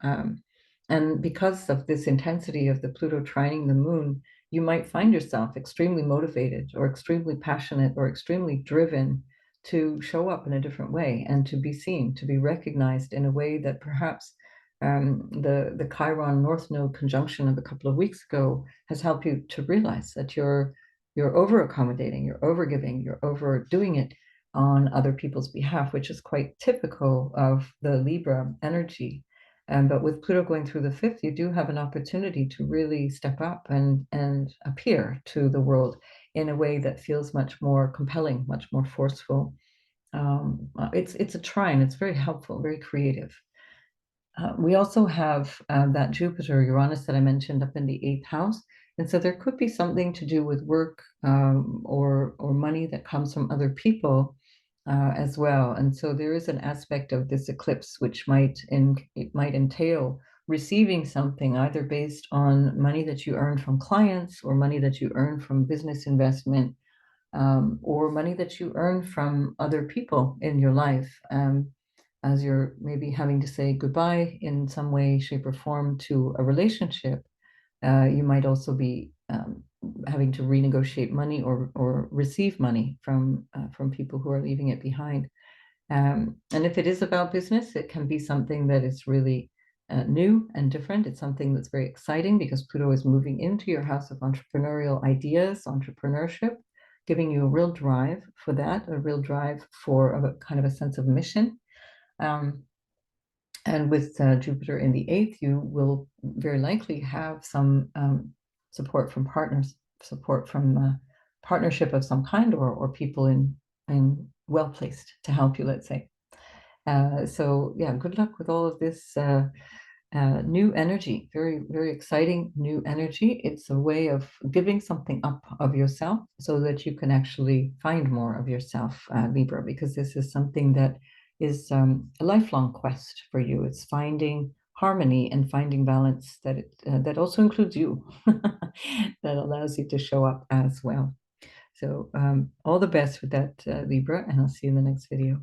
And because of this intensity of the Pluto trining the moon, you might find yourself extremely motivated or extremely passionate or extremely driven to show up in a different way and to be seen, to be recognized in a way that perhaps the Chiron North Node conjunction of a couple of weeks ago has helped you to realize that you're over accommodating, you're over giving, you're overdoing it on other people's behalf, which is quite typical of the Libra energy. But with Pluto going through the fifth, you do have an opportunity to really step up and appear to the world in a way that feels much more compelling, much more forceful. It's a trine. It's very helpful, very creative. We also have that Jupiter Uranus that I mentioned up in the eighth house. And so there could be something to do with work or money that comes from other people as well. And so there is an aspect of this eclipse which it might entail receiving something either based on money that you earn from clients or money that you earn from business investment or money that you earn from other people in your life. As you're maybe having to say goodbye in some way, shape, or form to a relationship, you might also be having to renegotiate money or receive money from people who are leaving it behind. And if it is about business, it can be something that is really new and different. It's something that's very exciting because Pluto is moving into your house of entrepreneurial ideas, entrepreneurship, giving you a real drive for that, a real drive for a kind of a sense of mission. And with Jupiter in the eighth, you will very likely have some support from partners, support from partnership of some kind, or people in well placed to help you, let's say. So yeah, good luck with all of this new energy, very, very exciting new energy. It's a way of giving something up of yourself so that you can actually find more of yourself, Libra, because this is something that is a lifelong quest for you. It's finding harmony and finding balance that also includes you, that allows you to show up as well. So all the best with that, Libra, and I'll see you in the next video.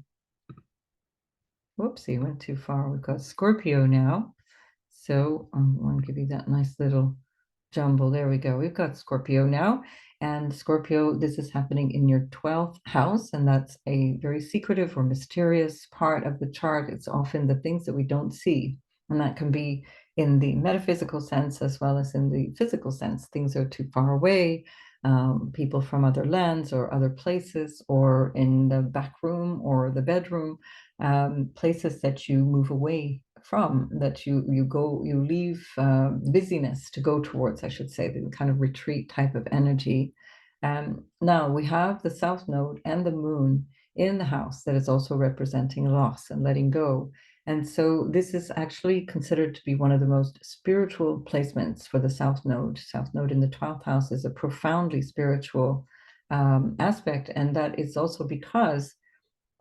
Whoopsie, went too far. We've got Scorpio now. So I want to give you that nice little jumble. There we go. We've got Scorpio now. And Scorpio, this is happening in your 12th house, and that's a very secretive or mysterious part of the chart. It's often the things that we don't see, and that can be in the metaphysical sense as well as in the physical sense. Things are too far away, people from other lands or other places, or in the back room or the bedroom, places that you move away from, that you leave busyness to go towards, I should say, the kind of retreat type of energy. Now we have the South Node and the Moon in the house that is also representing loss and letting go. And so this is actually considered to be one of the most spiritual placements for the South Node. South Node in the 12th house is a profoundly spiritual aspect, and that is also because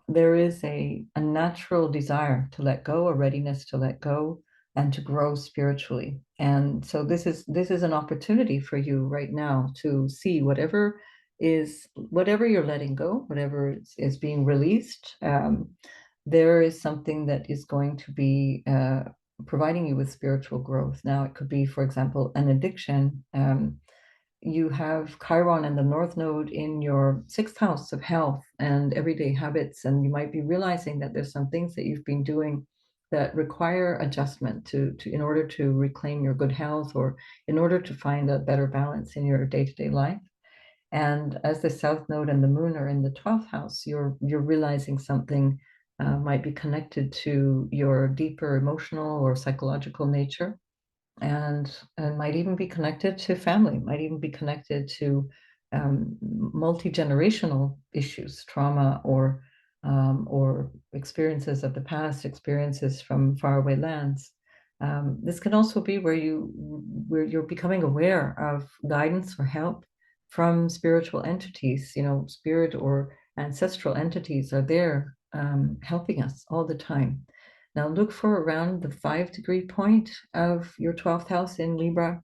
there is a natural desire to let go, a readiness to let go and to grow spiritually. And so this is an opportunity for you right now to see whatever you're letting go, whatever is being released. There is something that is going to be providing you with spiritual growth. Now, it could be, for example, an addiction. You have Chiron and the North Node in your sixth house of health and everyday habits, and you might be realizing that there's some things that you've been doing that require adjustment in order to reclaim your good health or in order to find a better balance in your day-to-day life. And as the South Node and the Moon are in the 12th house, you're realizing something might be connected to your deeper emotional or psychological nature, and might even be connected to family, might even be connected to multi-generational issues, trauma, or experiences of the past, experiences from faraway lands. This can also be where you're becoming aware of guidance or help from spiritual entities. You know, spirit or ancestral entities are there helping us all the time. Now look for around the 5-degree point of your 12th house in Libra,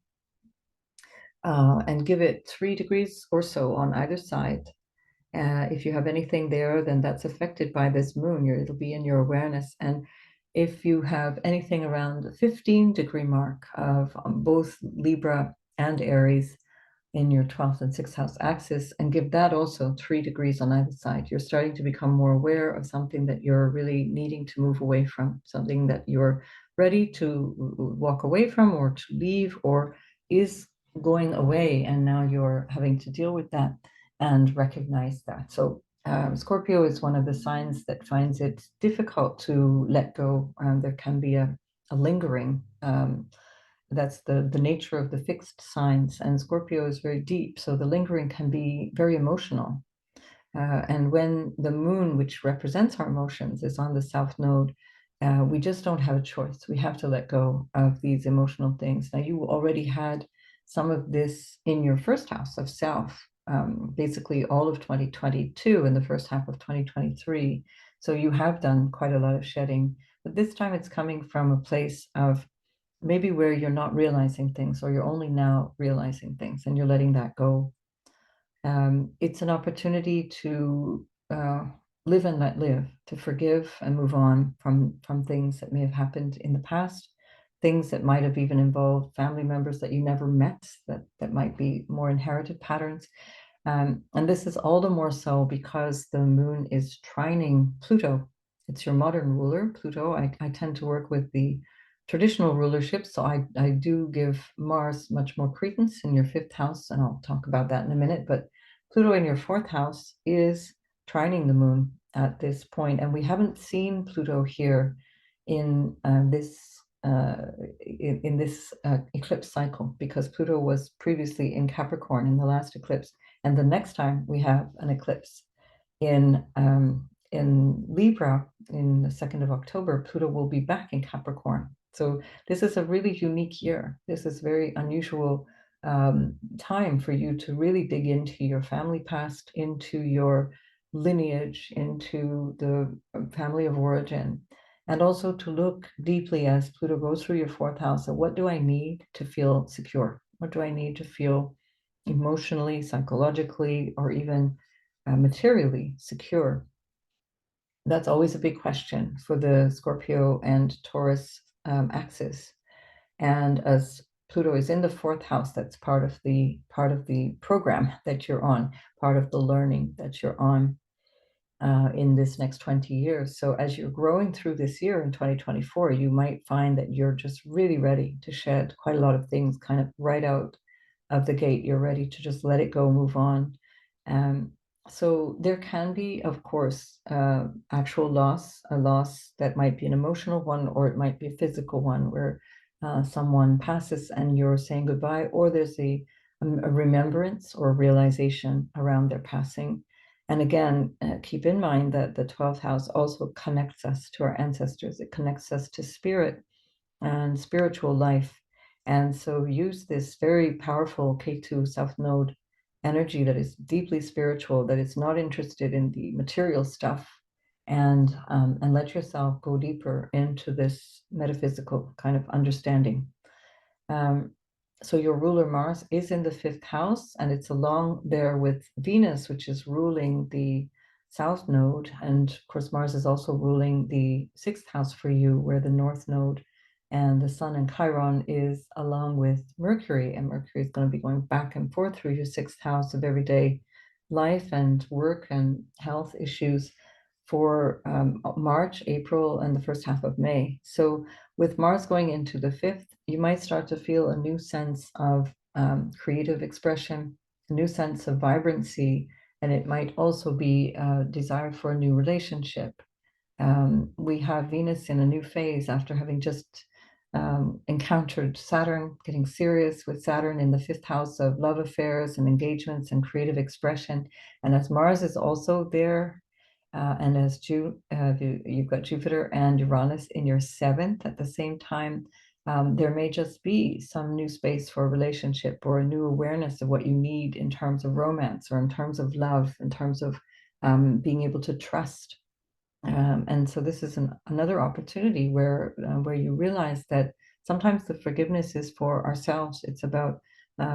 and give it 3 degrees or so on either side. If you have anything there, then that's affected by this moon. It'll be in your awareness. And if you have anything around the 15-degree mark of both Libra and Aries in your 12th and 6th house axis, and give that also 3 degrees on either side, you're starting to become more aware of something that you're really needing to move away from, something that you're ready to walk away from or to leave, or is going away, and now you're having to deal with that and recognize that. So Scorpio is one of the signs that finds it difficult to let go. There can be a lingering. That's the nature of the fixed signs, and Scorpio is very deep, so the lingering can be very emotional. And when the moon, which represents our emotions, is on the south node, we just don't have a choice. We have to let go of these emotional things. Now, you already had some of this in your first house of self, basically all of 2022 and the first half of 2023. So you have done quite a lot of shedding, but this time it's coming from a place of maybe where you're not realizing things, or you're only now realizing things and you're letting that go. It's an opportunity to live and let live, to forgive and move on from things that may have happened in the past, things that might have even involved family members that you never met, that might be more inherited patterns. And this is all the more so because the moon is trining Pluto. It's your modern ruler, Pluto. I tend to work with the traditional rulership, so I do give Mars much more credence in your 5th house, and I'll talk about that in a minute. But Pluto in your 4th house is trining the moon at this point, and we haven't seen Pluto here in this eclipse cycle, because Pluto was previously in Capricorn in the last eclipse, and the next time we have an eclipse in Libra in the 2nd of October, Pluto will be back in Capricorn. So this is a really unique year. This is very unusual time for you to really dig into your family past, into your lineage, into the family of origin, and also to look deeply as Pluto goes through your 4th house at what do I need to feel secure? What do I need to feel emotionally, psychologically, or even materially secure? That's always a big question for the Scorpio and Taurus axis. And as Pluto is in the 4th house, that's part of the program that you're on, part of the learning that you're on in this next 20 years. So as you're growing through this year in 2024, you might find that you're just really ready to shed quite a lot of things kind of right out of the gate. You're ready to just let it go, move on. So there can be, of course, actual loss, a loss that might be an emotional one, or it might be a physical one where someone passes and you're saying goodbye, or there's a remembrance or realization around their passing. And again, keep in mind that the 12th house also connects us to our ancestors. It connects us to spirit and spiritual life. And so use this very powerful K2 South Node energy that is deeply spiritual, that is not interested in the material stuff, and let yourself go deeper into this metaphysical kind of understanding. So your ruler Mars is in the 5th house, and it's along there with Venus, which is ruling the South Node. And of course, Mars is also ruling the 6th house for you, where the North Node and the Sun and Chiron is along with Mercury. And Mercury is going to be going back and forth through your 6th house of everyday life and work and health issues for March, April, and the first half of May. So with Mars going into the 5th, you might start to feel a new sense of creative expression, a new sense of vibrancy, and it might also be a desire for a new relationship. We have Venus in a new phase after having just encountered Saturn, getting serious with Saturn in the 5th house of love affairs and engagements and creative expression. And as Mars is also there, and as you've got Jupiter and Uranus in your 7th at the same time, there may just be some new space for a relationship, or a new awareness of what you need in terms of romance, or in terms of love, in terms of being able to trust. And so this is another opportunity where you realize that sometimes the forgiveness is for ourselves. It's about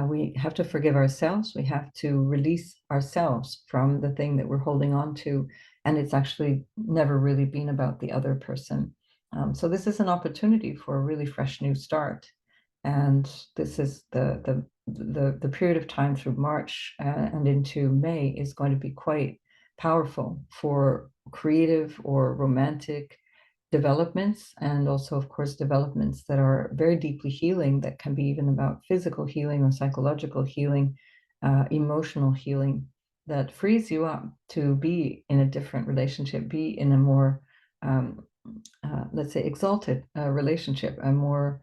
we have to forgive ourselves. We have to release ourselves from the thing that we're holding on to, and it's actually never really been about the other person. So this is an opportunity for a really fresh new start, and this is the period of time through March and into May is going to be quite powerful for creative or romantic developments, and also, of course, developments that are very deeply healing, that can be even about physical healing or psychological healing, emotional healing, that frees you up to be in a different relationship, be in a more, let's say, exalted relationship, a more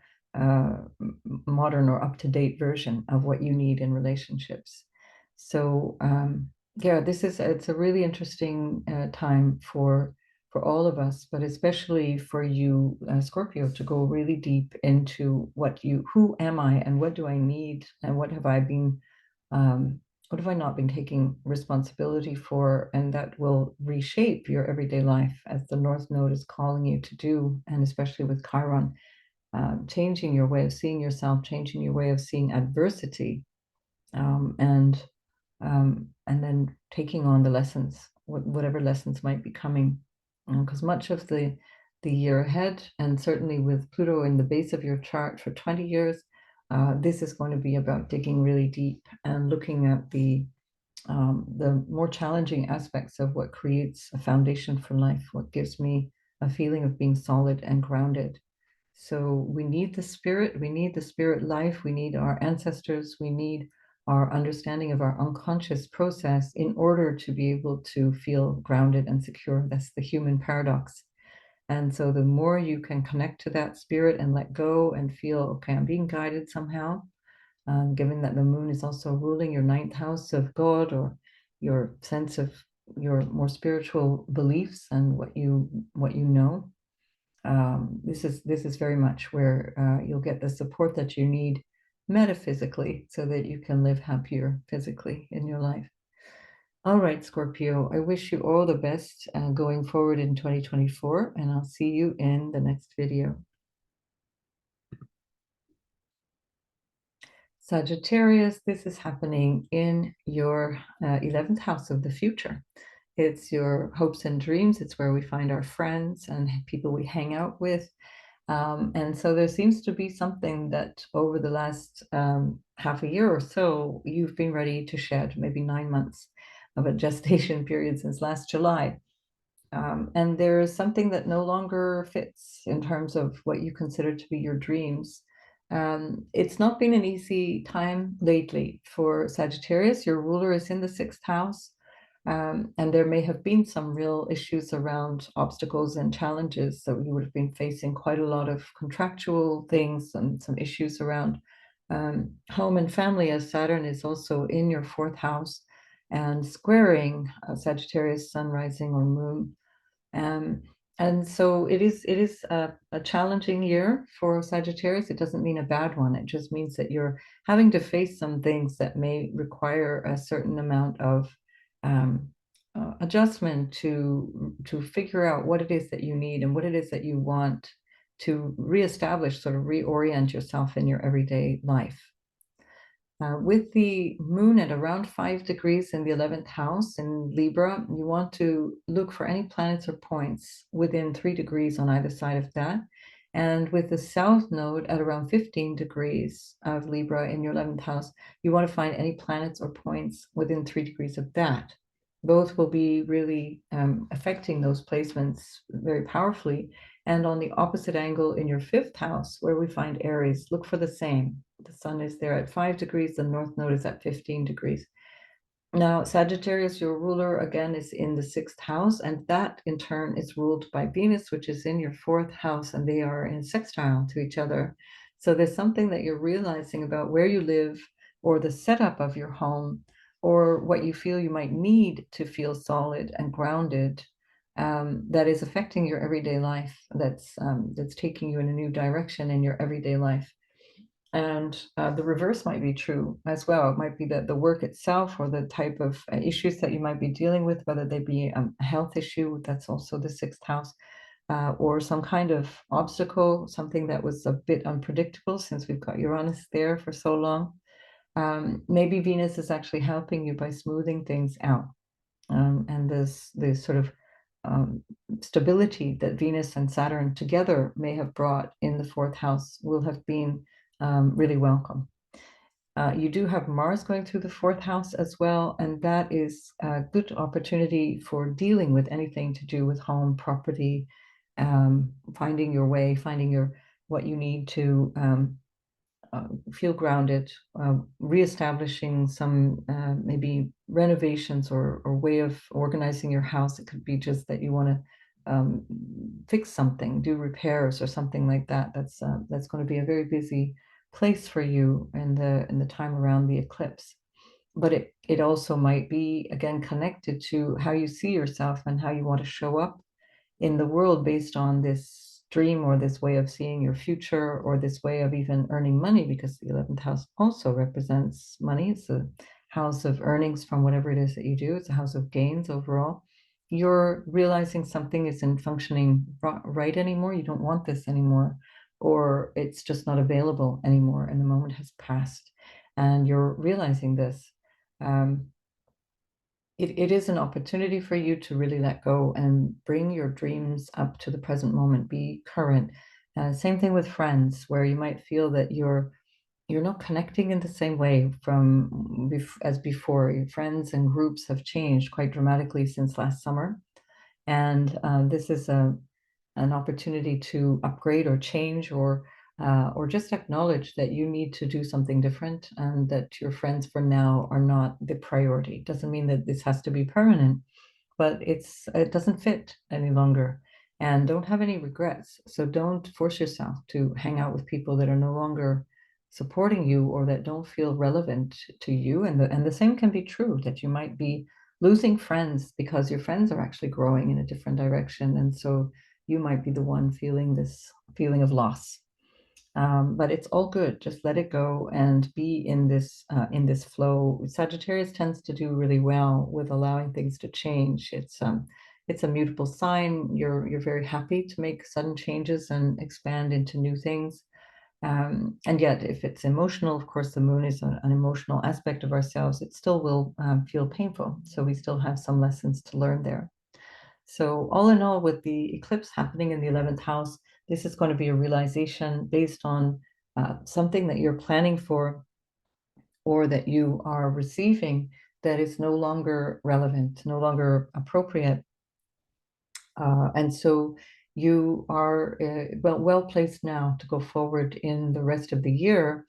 modern or up-to-date version of what you need in relationships. So yeah, it's a really interesting time for all of us, but especially for you, Scorpio, to go really deep into who am I, and what do I need, and what have I not been taking responsibility for, and that will reshape your everyday life as the North Node is calling you to do, and especially with Chiron, changing your way of seeing yourself, changing your way of seeing adversity, um, and and then taking on the lessons, whatever lessons might be coming, because much of the year ahead, and certainly with Pluto in the base of your chart for 20 years, this is going to be about digging really deep and looking at the more challenging aspects of what creates a foundation for life, what gives me a feeling of being solid and grounded. So we need the spirit life, we need our ancestors, we need our understanding of our unconscious process in order to be able to feel grounded and secure. That's the human paradox. And so the more you can connect to that spirit and let go and feel, okay, I'm being guided somehow, given that the moon is also ruling your ninth house of God, or your sense of your more spiritual beliefs and what you know. This is very much where you'll get the support that you need metaphysically so that you can live happier physically in your life. All right, Scorpio, I wish you all the best going forward in 2024, and I'll see you in the next video. Sagittarius, this is happening in your 11th house of the future. It's your hopes and dreams. It's where we find our friends and people we hang out with. And so there seems to be something that over the last half a year or so, you've been ready to shed, maybe 9 months of a gestation period since last July. And there is something that no longer fits in terms of what you consider to be your dreams. It's not been an easy time lately for Sagittarius. Your ruler is in the sixth house. And there may have been some real issues around obstacles and challenges. So you would have been facing quite a lot of contractual things and some issues around home and family, as Saturn is also in your fourth house and squaring Sagittarius sun, rising, or moon. Um, and so it is a challenging year for Sagittarius. It doesn't mean a bad one. It just means that you're having to face some things that may require a certain amount of um, adjustment to figure out what it is that you need and what it is that you want to reestablish, sort of reorient yourself in your everyday life. With the moon at around 5 degrees in the 11th house in Libra, you want to look for any planets or points within 3 degrees on either side of that. And with the south node at around 15 degrees of Libra in your 11th house, you want to find any planets or points within 3 degrees of that. Both will be really affecting those placements very powerfully. And on the opposite angle in your fifth house, where we find Aries, look for the same. The sun is there at 5 degrees, the north node is at 15 degrees. Now, Sagittarius, your ruler, again, is in the sixth house, and that in turn is ruled by Venus, which is in your fourth house, and they are in sextile to each other. So there's something that you're realizing about where you live, or the setup of your home, or what you feel you might need to feel solid and grounded, that is affecting your everyday life, that's taking you in a new direction in your everyday life. And the reverse might be true as well. It might be that the work itself or the type of issues that you might be dealing with, whether they be a health issue, that's also the sixth house, or some kind of obstacle, something that was a bit unpredictable since we've got Uranus there for so long. Maybe Venus is actually helping you by smoothing things out. And this sort of um, stability that Venus and Saturn together may have brought in the fourth house will have been really welcome. You do have Mars going through the fourth house as well, and that is a good opportunity for dealing with anything to do with home, property, finding your way, finding what you need to feel grounded, reestablishing some maybe renovations or way of organizing your house. It could be just that you want to fix something, do repairs or something like that. That's going to be a very busy place for you in the time around the eclipse. But it also might be again connected to how you see yourself and how you want to show up in the world based on this dream or this way of seeing your future or this way of even earning money, because the 11th house also represents money. It's a house of earnings from whatever it is that you do. It's a house of gains overall. You're realizing something isn't functioning right anymore. You don't want this anymore, or it's just not available anymore, and the moment has passed, and you're realizing this. Um, it is an opportunity for you to really let go and bring your dreams up to the present moment, be current. Same thing with friends, where you might feel that you're not connecting in the same way as before. Your friends and groups have changed quite dramatically since last summer, and this is an opportunity to upgrade or change or just acknowledge that you need to do something different and that your friends for now are not the priority. Doesn't mean that this has to be permanent, but it doesn't fit any longer. And don't have any regrets. So don't force yourself to hang out with people that are no longer supporting you or that don't feel relevant to you. And the same can be true, that you might be losing friends because your friends are actually growing in a different direction. And so you might be the one feeling this feeling of loss. But it's all good. Just let it go and be in this flow. Sagittarius tends to do really well with allowing things to change. It's a mutable sign. You're very happy to make sudden changes and expand into new things. And yet, if it's emotional, of course, the moon is an emotional aspect of ourselves. It still will feel painful. So we still have some lessons to learn there. So all in all, with the eclipse happening in the 11th house, this is going to be a realization based on something that you're planning for or that you are receiving that is no longer relevant, no longer appropriate. And so you are well placed now to go forward in the rest of the year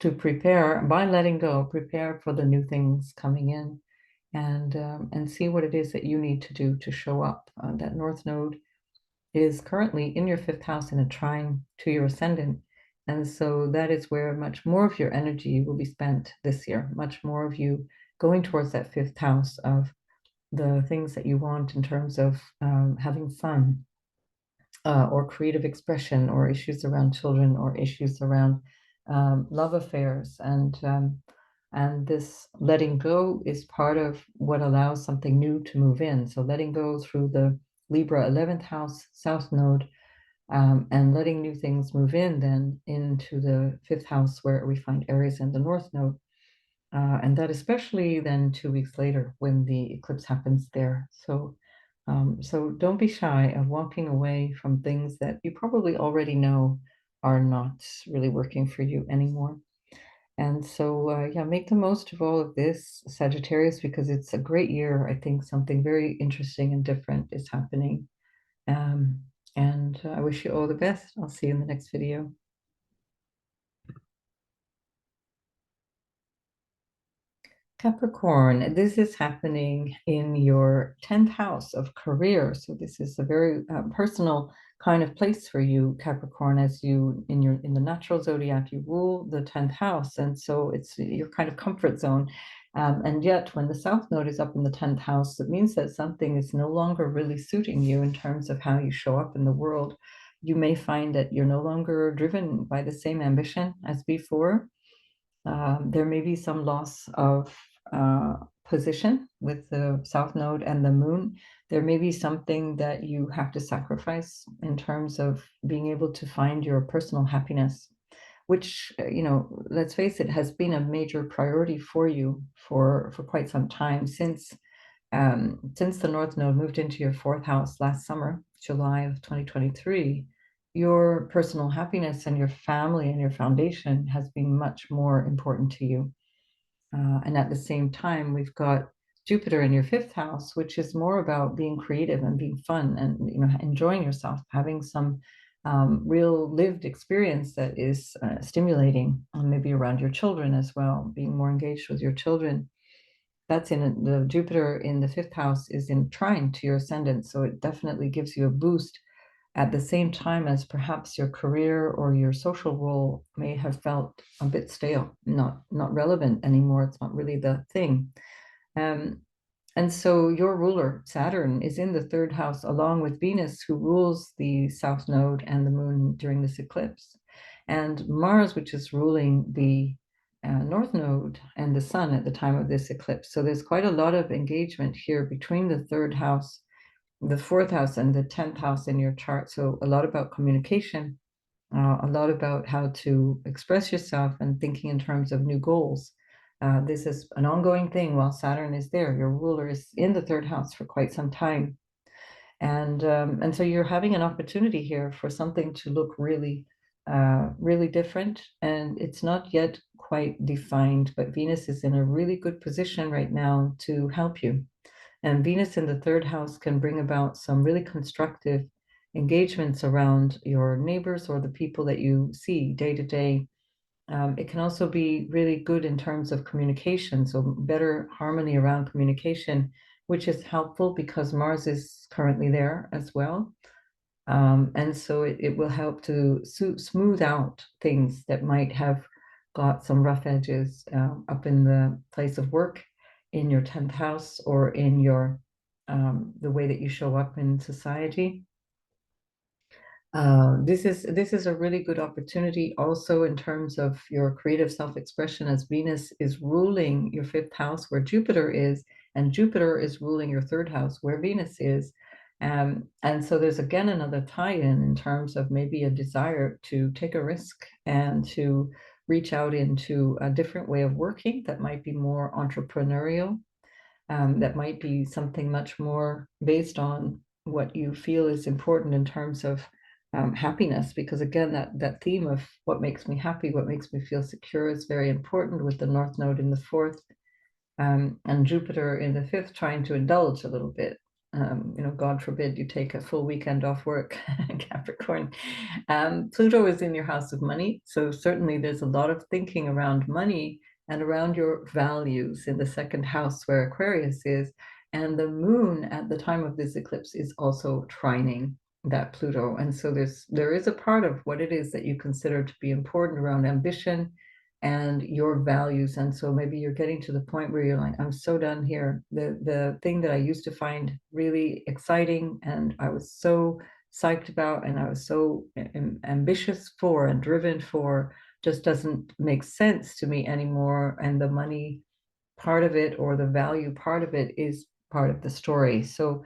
to prepare, by letting go, prepare for the new things coming in and see what it is that you need to do to show up. That North Node is currently in your fifth house in a trine to your ascendant. And so that is where much more of your energy will be spent this year, much more of you going towards that fifth house of the things that you want in terms of having fun or creative expression or issues around children or issues around love affairs. And this letting go is part of what allows something new to move in. So letting go through the Libra 11th house south node and letting new things move in then into the fifth house where we find Aries and the north node. And that especially then 2 weeks later when the eclipse happens there. So don't be shy of walking away from things that you probably already know are not really working for you anymore. And so, yeah, make the most of all of this, Sagittarius, because it's a great year. I think something very interesting and different is happening. Um, and I wish you all the best. I'll see you in the next video. Capricorn, this is happening in your 10th house of career. So this is a very personal kind of place for you, Capricorn, as you in the natural zodiac, you rule the 10th house. And so it's your kind of comfort zone. And yet when the South Node is up in the 10th house, it means that something is no longer really suiting you in terms of how you show up in the world. you may find that you're no longer driven by the same ambition as before. There may be some loss of position with the South Node and the Moon. There may be something that you have to sacrifice in terms of being able to find your personal happiness, which, let's face it, has been a major priority for you for quite some time since the North Node moved into your fourth house last summer, July of 2023. Your personal happiness and your family and your foundation has been much more important to you. And at the same time, we've got Jupiter in your fifth house, which is more about being creative and being fun and enjoying yourself, having some real lived experience that is stimulating, maybe around your children as well, being more engaged with your children. That's in the Jupiter in the fifth house is in trine to your ascendant, so it definitely gives you a boost at the same time as perhaps your career or your social role may have felt a bit stale, not relevant anymore. It's not really the thing. And so your ruler, Saturn, is in the third house along with Venus, who rules the South Node and the Moon during this eclipse. And Mars, which is ruling the North Node and the Sun at the time of this eclipse. So there's quite a lot of engagement here between the third house, the fourth house, and the 10th house in your chart. So a lot about communication, a lot about how to express yourself and thinking in terms of new goals. This is an ongoing thing while Saturn is there. Your ruler is in the third house for quite some time. And so you're having an opportunity here for something to look really, really different. And it's not yet quite defined, but Venus is in a really good position right now to help you. And Venus in the third house can bring about some really constructive engagements around your neighbors or the people that you see day to day. It can also be really good in terms of communication, so better harmony around communication, which is helpful because Mars is currently there as well. And so it will help to smooth out things that might have got some rough edges up in the place of work, in your 10th house, or in your the way that you show up in society. This is a really good opportunity also in terms of your creative self-expression, as Venus is ruling your fifth house where Jupiter is, and Jupiter is ruling your third house where Venus is. And so there's again another tie-in terms of maybe a desire to take a risk and to reach out into a different way of working that might be more entrepreneurial, that might be something much more based on what you feel is important in terms of happiness, because again, that theme of what makes me happy, what makes me feel secure is very important with the North Node in the fourth, and Jupiter in the fifth trying to indulge a little bit. God forbid you take a full weekend off work, Capricorn. Pluto is in your house of money, so certainly there's a lot of thinking around money and around your values in the second house where Aquarius is. And the moon at the time of this eclipse is also trining that Pluto. And so there is a part of what it is that you consider to be important around ambition and your values. And so maybe you're getting to the point where you're like, I'm so done here. The thing that I used to find really exciting and I was so psyched about and I was so ambitious for and driven for just doesn't make sense to me anymore. And the money part of it or the value part of it is part of the story. So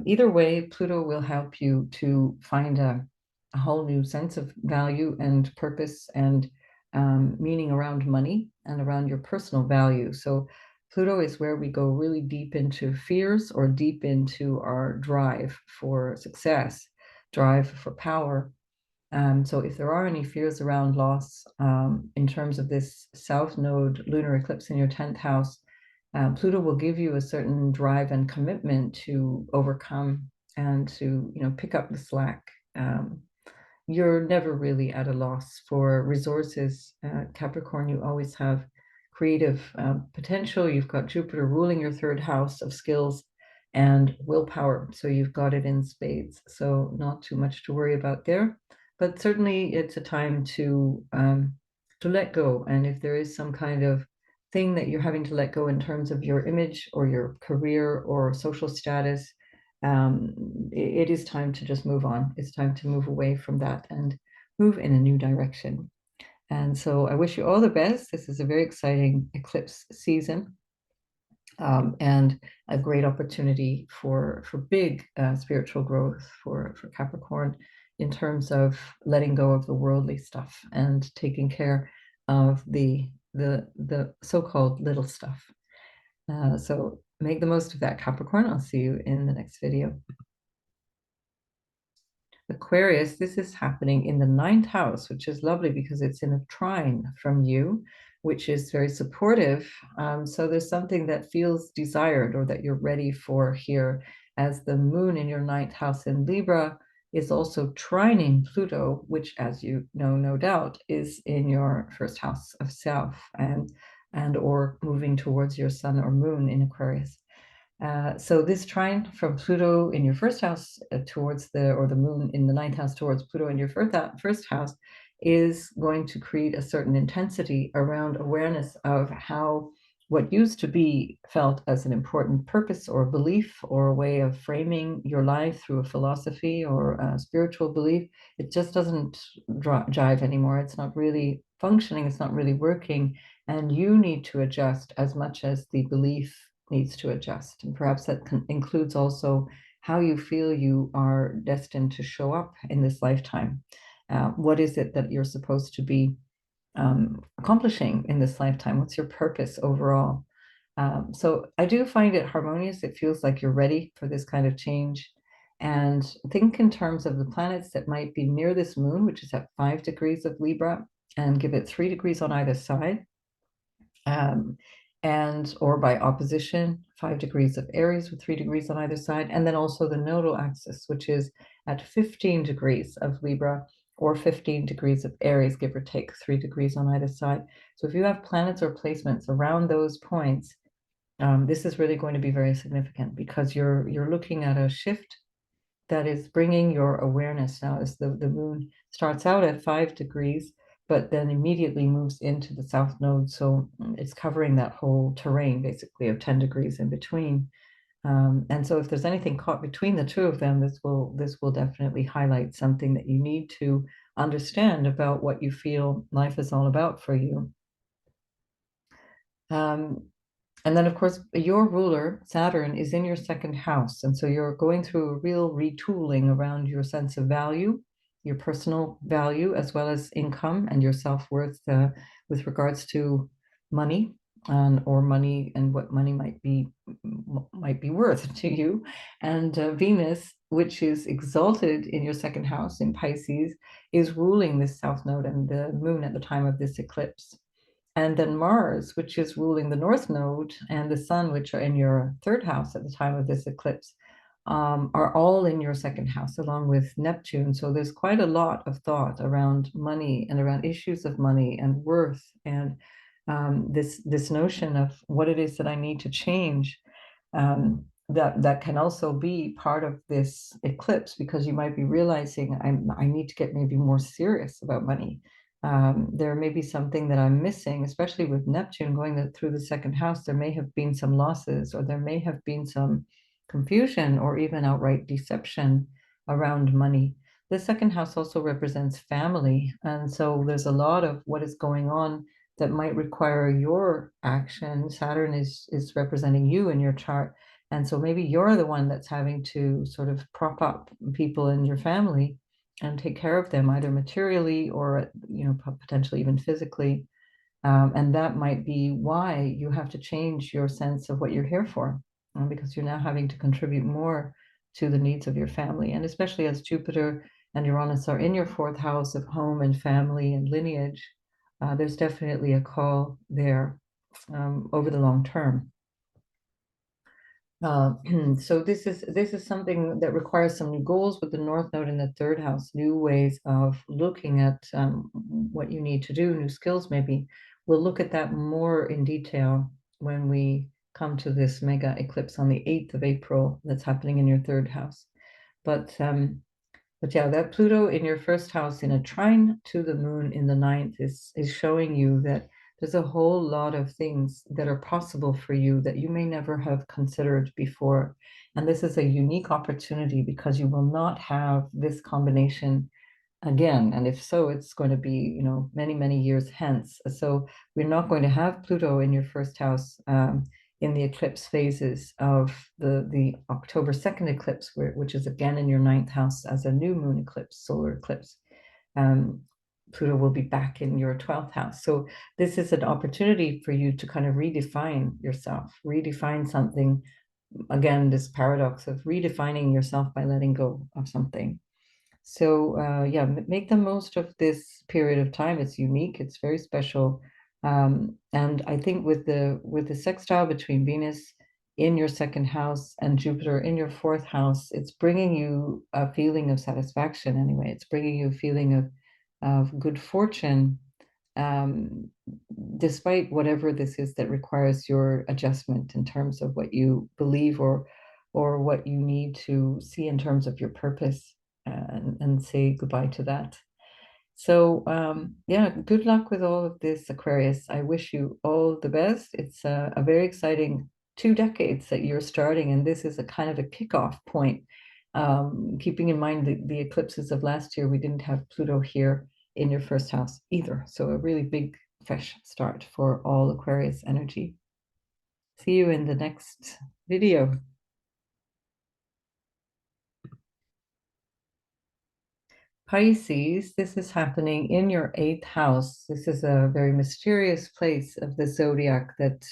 either way, Pluto will help you to find a whole new sense of value and purpose and meaning around money and around your personal value. So Pluto is where we go really deep into fears or deep into our drive for success, drive for power. So if there are any fears around loss in terms of this South Node lunar eclipse in your 10th house, Pluto will give you a certain drive and commitment to overcome and to, pick up the slack. You're never really at a loss for resources. Capricorn, you always have creative potential. You've got Jupiter ruling your third house of skills and willpower. So you've got it in spades. So not too much to worry about there. But certainly it's a time to let go. And if there is some kind of thing that you're having to let go in terms of your image or your career or social status, it is time to just move on. It's time to move away from that and move in a new direction. And so I wish you all the best. This is a very exciting eclipse season, and a great opportunity for big spiritual growth for Capricorn in terms of letting go of the worldly stuff and taking care of the so-called little stuff. So make the most of that, Capricorn. I'll see you in the next video. Aquarius, this is happening in the ninth house, which is lovely because it's in a trine from you, which is very supportive. So there's something that feels desired or that you're ready for here, as the moon in your ninth house in Libra is also trining Pluto, which, as you know, no doubt, is in your first house of self and or moving towards your sun or moon in Aquarius. So this trine from Pluto in your first house towards the moon in the ninth house towards Pluto in your first house is going to create a certain intensity around awareness of how what used to be felt as an important purpose or belief or a way of framing your life through a philosophy or a spiritual belief, it just doesn't jive anymore. It's not really functioning, it's not really working, and you need to adjust as much as the belief needs to adjust. And perhaps that includes also how you feel you are destined to show up in this lifetime. What is it that you're supposed to be accomplishing in this lifetime? What's your purpose overall? So I do find it harmonious. It feels like you're ready for this kind of change. And think in terms of the planets that might be near this moon, which is at 5 degrees of Libra, and give it 3 degrees on either side. And or by opposition, 5 degrees of Aries with 3 degrees on either side, and then also the nodal axis, which is at 15 degrees of Libra or 15 degrees of Aries, give or take 3 degrees on either side. So if you have planets or placements around those points, this is really going to be very significant because you're looking at a shift that is bringing your awareness now as the moon starts out at 5 degrees, but then immediately moves into the south node. So it's covering that whole terrain basically of 10 degrees in between. And so if there's anything caught between the two of them, this will definitely highlight something that you need to understand about what you feel life is all about for you. And then, of course, your ruler, Saturn, is in your second house. And so you're going through a real retooling around your sense of value, your personal value, as well as income and your self-worth with regards to money or money and what money might be worth to you. And Venus, which is exalted in your second house in Pisces, is ruling this south node and the moon at the time of this eclipse. And then Mars, which is ruling the North Node, and the Sun, which are in your third house at the time of this eclipse, are all in your second house, along with Neptune. So there's quite a lot of thought around money and around issues of money and worth, and this notion of what it is that I need to change. That can also be part of this eclipse, because you might be realizing I need to get maybe more serious about money. There may be something that I'm missing, especially with Neptune going through the second house. There may have been some losses, or there may have been some confusion, or even outright deception around money. The second house also represents family, and so there's a lot of what is going on that might require your action. Saturn is representing you in your chart, and so maybe you're the one that's having to sort of prop up people in your family and take care of them, either materially or potentially even physically. And that might be why you have to change your sense of what you're here for, because you're now having to contribute more to the needs of your family. And especially as Jupiter and Uranus are in your fourth house of home and family and lineage, there's definitely a call there over the long term. So this is something that requires some new goals with the North Node in the third house, new ways of looking at what you need to do, new skills maybe. We'll look at that more in detail when we come to this mega eclipse on the 8th of April that's happening in your third house. But yeah, that Pluto in your first house in a trine to the moon in the ninth is showing you that there's a whole lot of things that are possible for you that you may never have considered before. And this is a unique opportunity because you will not have this combination again. And if so, it's going to be, many, many years hence. So we're not going to have Pluto in your first house in the eclipse phases of the October 2nd eclipse, which is again in your ninth house as a new moon eclipse, solar eclipse. Pluto will be back in your 12th house. So this is an opportunity for you to kind of redefine yourself, redefine something. Again, this paradox of redefining yourself by letting go of something. So yeah, make the most of this period of time. It's unique. It's very special. And I think with the sextile between Venus in your second house and Jupiter in your fourth house, it's bringing you a feeling of satisfaction anyway. It's bringing you a feeling of good fortune, um, despite whatever this is that requires your adjustment in terms of what you believe or what you need to see in terms of your purpose, and say goodbye to that. So yeah, good luck with all of this, Aquarius. I wish you all the best. It's a very exciting 2 decades that you're starting, and this is a kind of a kickoff point. Keeping in mind the eclipses of last year, we didn't have Pluto here in your first house either. So a really big, fresh start for all Aquarius energy. See you in the next video. Pisces, this is happening in your eighth house. This is a very mysterious place of the zodiac that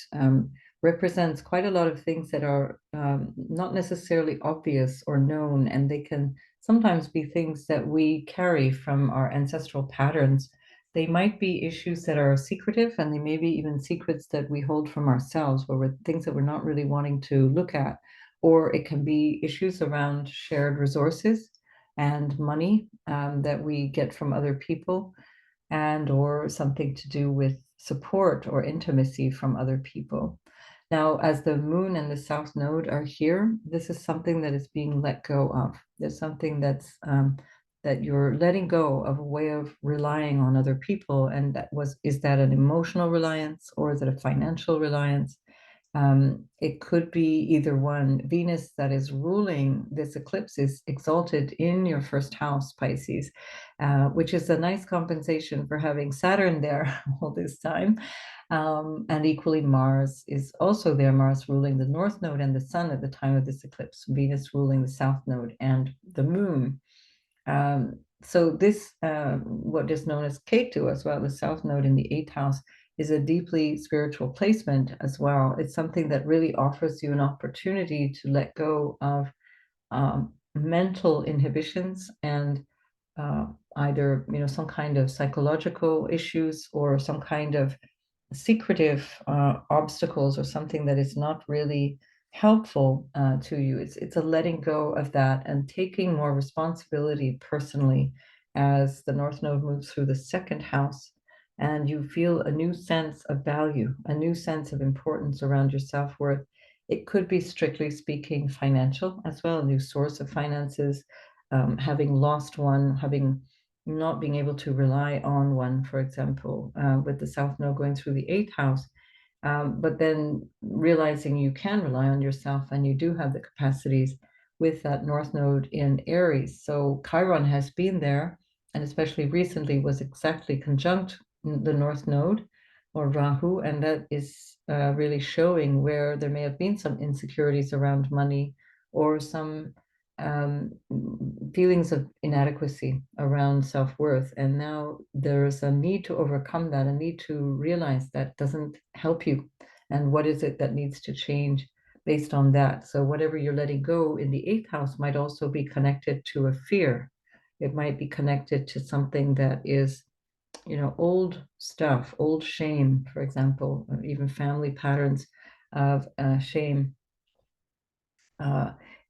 represents quite a lot of things that are not necessarily obvious or known, and they can sometimes be things that we carry from our ancestral patterns. They might be issues that are secretive, and they may be even secrets that we hold from ourselves, or with things that we're not really wanting to look at. Or it can be issues around shared resources and money that we get from other people, and or something to do with support or intimacy from other people. Now, as the moon and the south node are here, this is something that is being let go of. There's something that you're letting go of, a way of relying on other people, and is that an emotional reliance or is it a financial reliance? It could be either one. Venus, that is ruling this eclipse, is exalted in your first house, Pisces, which is a nice compensation for having Saturn there all this time. And equally, Mars is also there, Mars ruling the north node and the sun at the time of this eclipse, Venus ruling the south node and the moon. So this, what is known as Ketu as well, the south node in the eighth house, is a deeply spiritual placement as well. It's something that really offers you an opportunity to let go of mental inhibitions and either some kind of psychological issues or some kind of secretive obstacles or something that is not really helpful to you. It's a letting go of that and taking more responsibility personally as the North Node moves through the second house, and you feel a new sense of value, a new sense of importance around your self-worth. It could be, strictly speaking, financial as well, a new source of finances, having lost one, having not being able to rely on one, for example, with the South Node going through the eighth house, but then realizing you can rely on yourself and you do have the capacities with that North Node in Aries. So Chiron has been there, and especially recently was exactly conjunct the North Node or Rahu, and that is really showing where there may have been some insecurities around money or some feelings of inadequacy around self-worth. And now there's a need to overcome that, a need to realize that doesn't help you. And what is it that needs to change based on that? So whatever you're letting go in the eighth house might also be connected to a fear. It might be connected to something that is, old stuff, old shame, for example, or even family patterns of shame.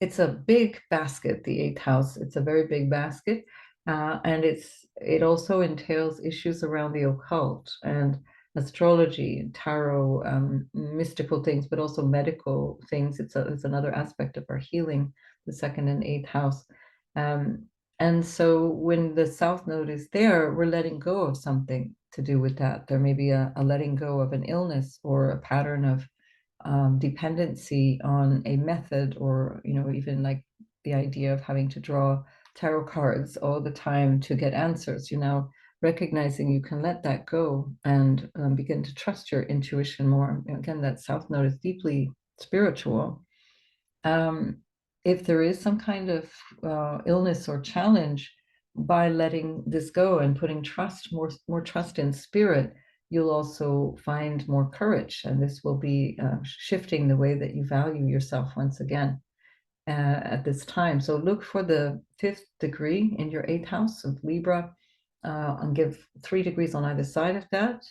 It's a big basket, the eighth house. It's a very big basket. And it also entails issues around the occult and astrology and tarot, mystical things, but also medical things. It's another aspect of our healing, the second and eighth house. Um, And so when the South Node is there, we're letting go of something to do with that. There may be a letting go of an illness or a pattern of dependency on a method, or, even like the idea of having to draw tarot cards all the time to get answers, recognizing you can let that go and begin to trust your intuition more. Again, that South Node is deeply spiritual. If there is some kind of illness or challenge, by letting this go and putting more trust in spirit, you'll also find more courage, and this will be shifting the way that you value yourself once again at this time. So look for the 5th degree in your 8th house of Libra, and give 3 degrees on either side of that.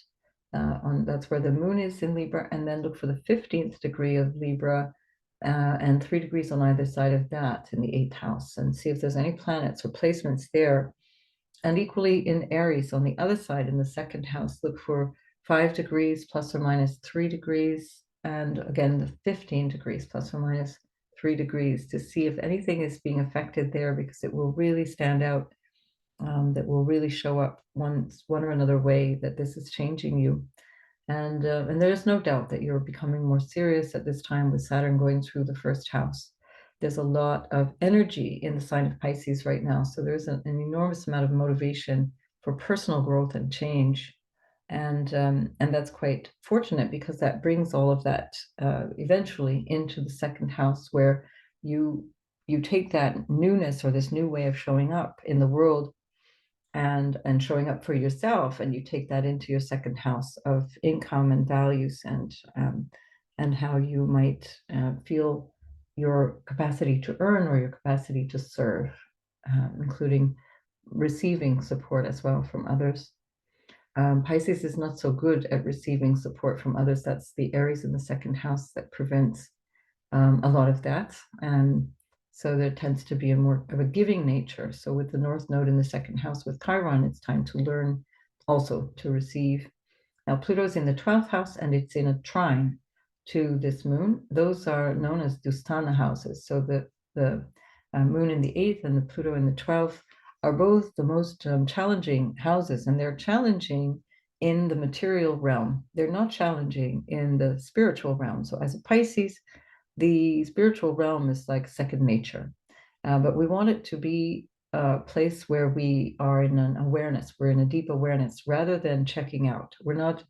That's where the moon is in Libra, and then look for the 15th degree of Libra, and 3 degrees on either side of that in the 8th house, and see if there's any planets or placements there. And equally in Aries, on the other side, in the 2nd house, look for 5 degrees plus or minus 3 degrees, and again, the 15 degrees plus or minus 3 degrees, to see if anything is being affected there, because it will really stand out. That will really show up one or another way that this is changing you. And there's no doubt that you're becoming more serious at this time with Saturn going through the 1st house. There's a lot of energy in the sign of Pisces right now. So there's an enormous amount of motivation for personal growth and change. And that's quite fortunate, because that brings all of that eventually into the 2nd house, where you take that newness, or this new way of showing up in the world, and showing up for yourself, and you take that into your 2nd house of income and values, and how you might feel your capacity to earn, or your capacity to serve, including receiving support as well from others. Pisces is not so good at receiving support from others. That's the Aries in the 2nd house that prevents a lot of that. And so there tends to be a more of a giving nature. So with the North Node in the 2nd house with Chiron, it's time to learn also to receive. Now, Pluto's in the 12th house, and it's in a trine to this moon. Those are known as Dusthana houses. So the moon in the 8th and the Pluto in the 12th are both the most challenging houses, and they're challenging in the material realm. They're not challenging in the spiritual realm. So as a Pisces, the spiritual realm is like second nature, but we want it to be a place where we are in an awareness. We're in a deep awareness rather than checking out. We're not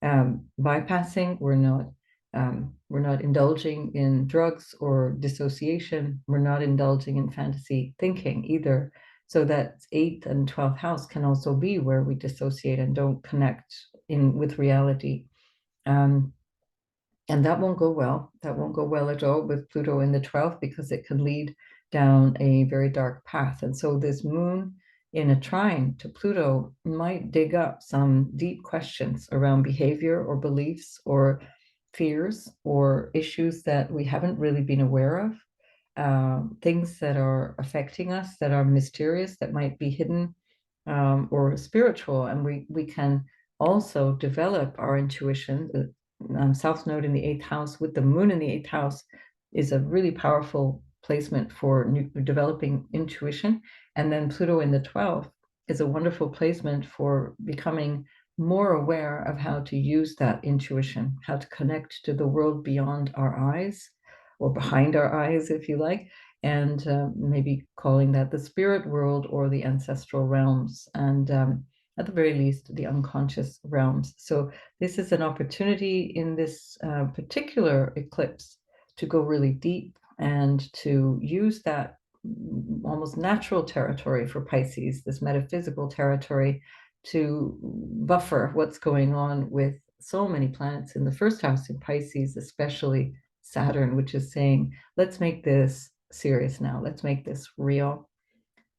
bypassing. We're not indulging in drugs or dissociation. We're not indulging in fantasy thinking either. So that 8th and 12th house can also be where we dissociate and don't connect in with reality. And that won't go well. That won't go well at all with Pluto in the 12th, because it can lead down a very dark path. And so this moon in a trine to Pluto might dig up some deep questions around behavior or beliefs or fears or issues that we haven't really been aware of, things that are affecting us, that are mysterious, that might be hidden, or spiritual. And we can also develop our intuition. The South Node in the 8th house with the moon in the 8th house is a really powerful placement for developing intuition. And then Pluto in the 12th is a wonderful placement for becoming more aware of how to use that intuition, how to connect to the world beyond our eyes, or behind our eyes, if you like, and maybe calling that the spirit world or the ancestral realms, and at the very least, the unconscious realms. So this is an opportunity in this particular eclipse to go really deep and to use that almost natural territory for Pisces, this metaphysical territory, to buffer what's going on with so many planets in the 1st house in Pisces, especially Saturn, which is saying, let's make this serious now. Let's make this real.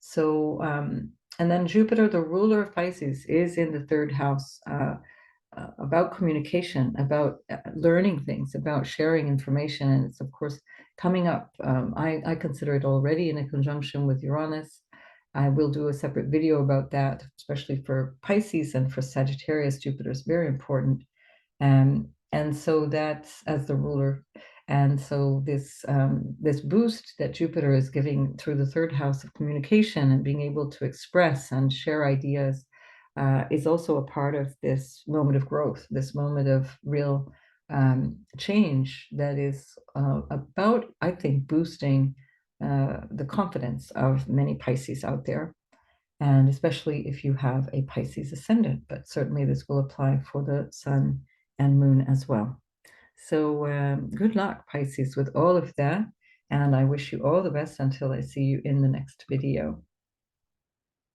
So, and then Jupiter, the ruler of Pisces, is in the 3rd house, about communication, about learning things, about sharing information. And it's, of course, coming up. I consider it already in a conjunction with Uranus. I will do a separate video about that, especially for Pisces and for Sagittarius. Jupiter is very important. And so that's as the ruler. And so this boost that Jupiter is giving through the third house of communication and being able to express and share ideas is also a part of this moment of growth, this moment of real change that is about, I think, boosting the confidence of many Pisces out there, and especially if you have a Pisces ascendant, but certainly this will apply for the Sun and Moon as well. So good luck, Pisces, with all of that, and I wish you all the best until I see you in the next video.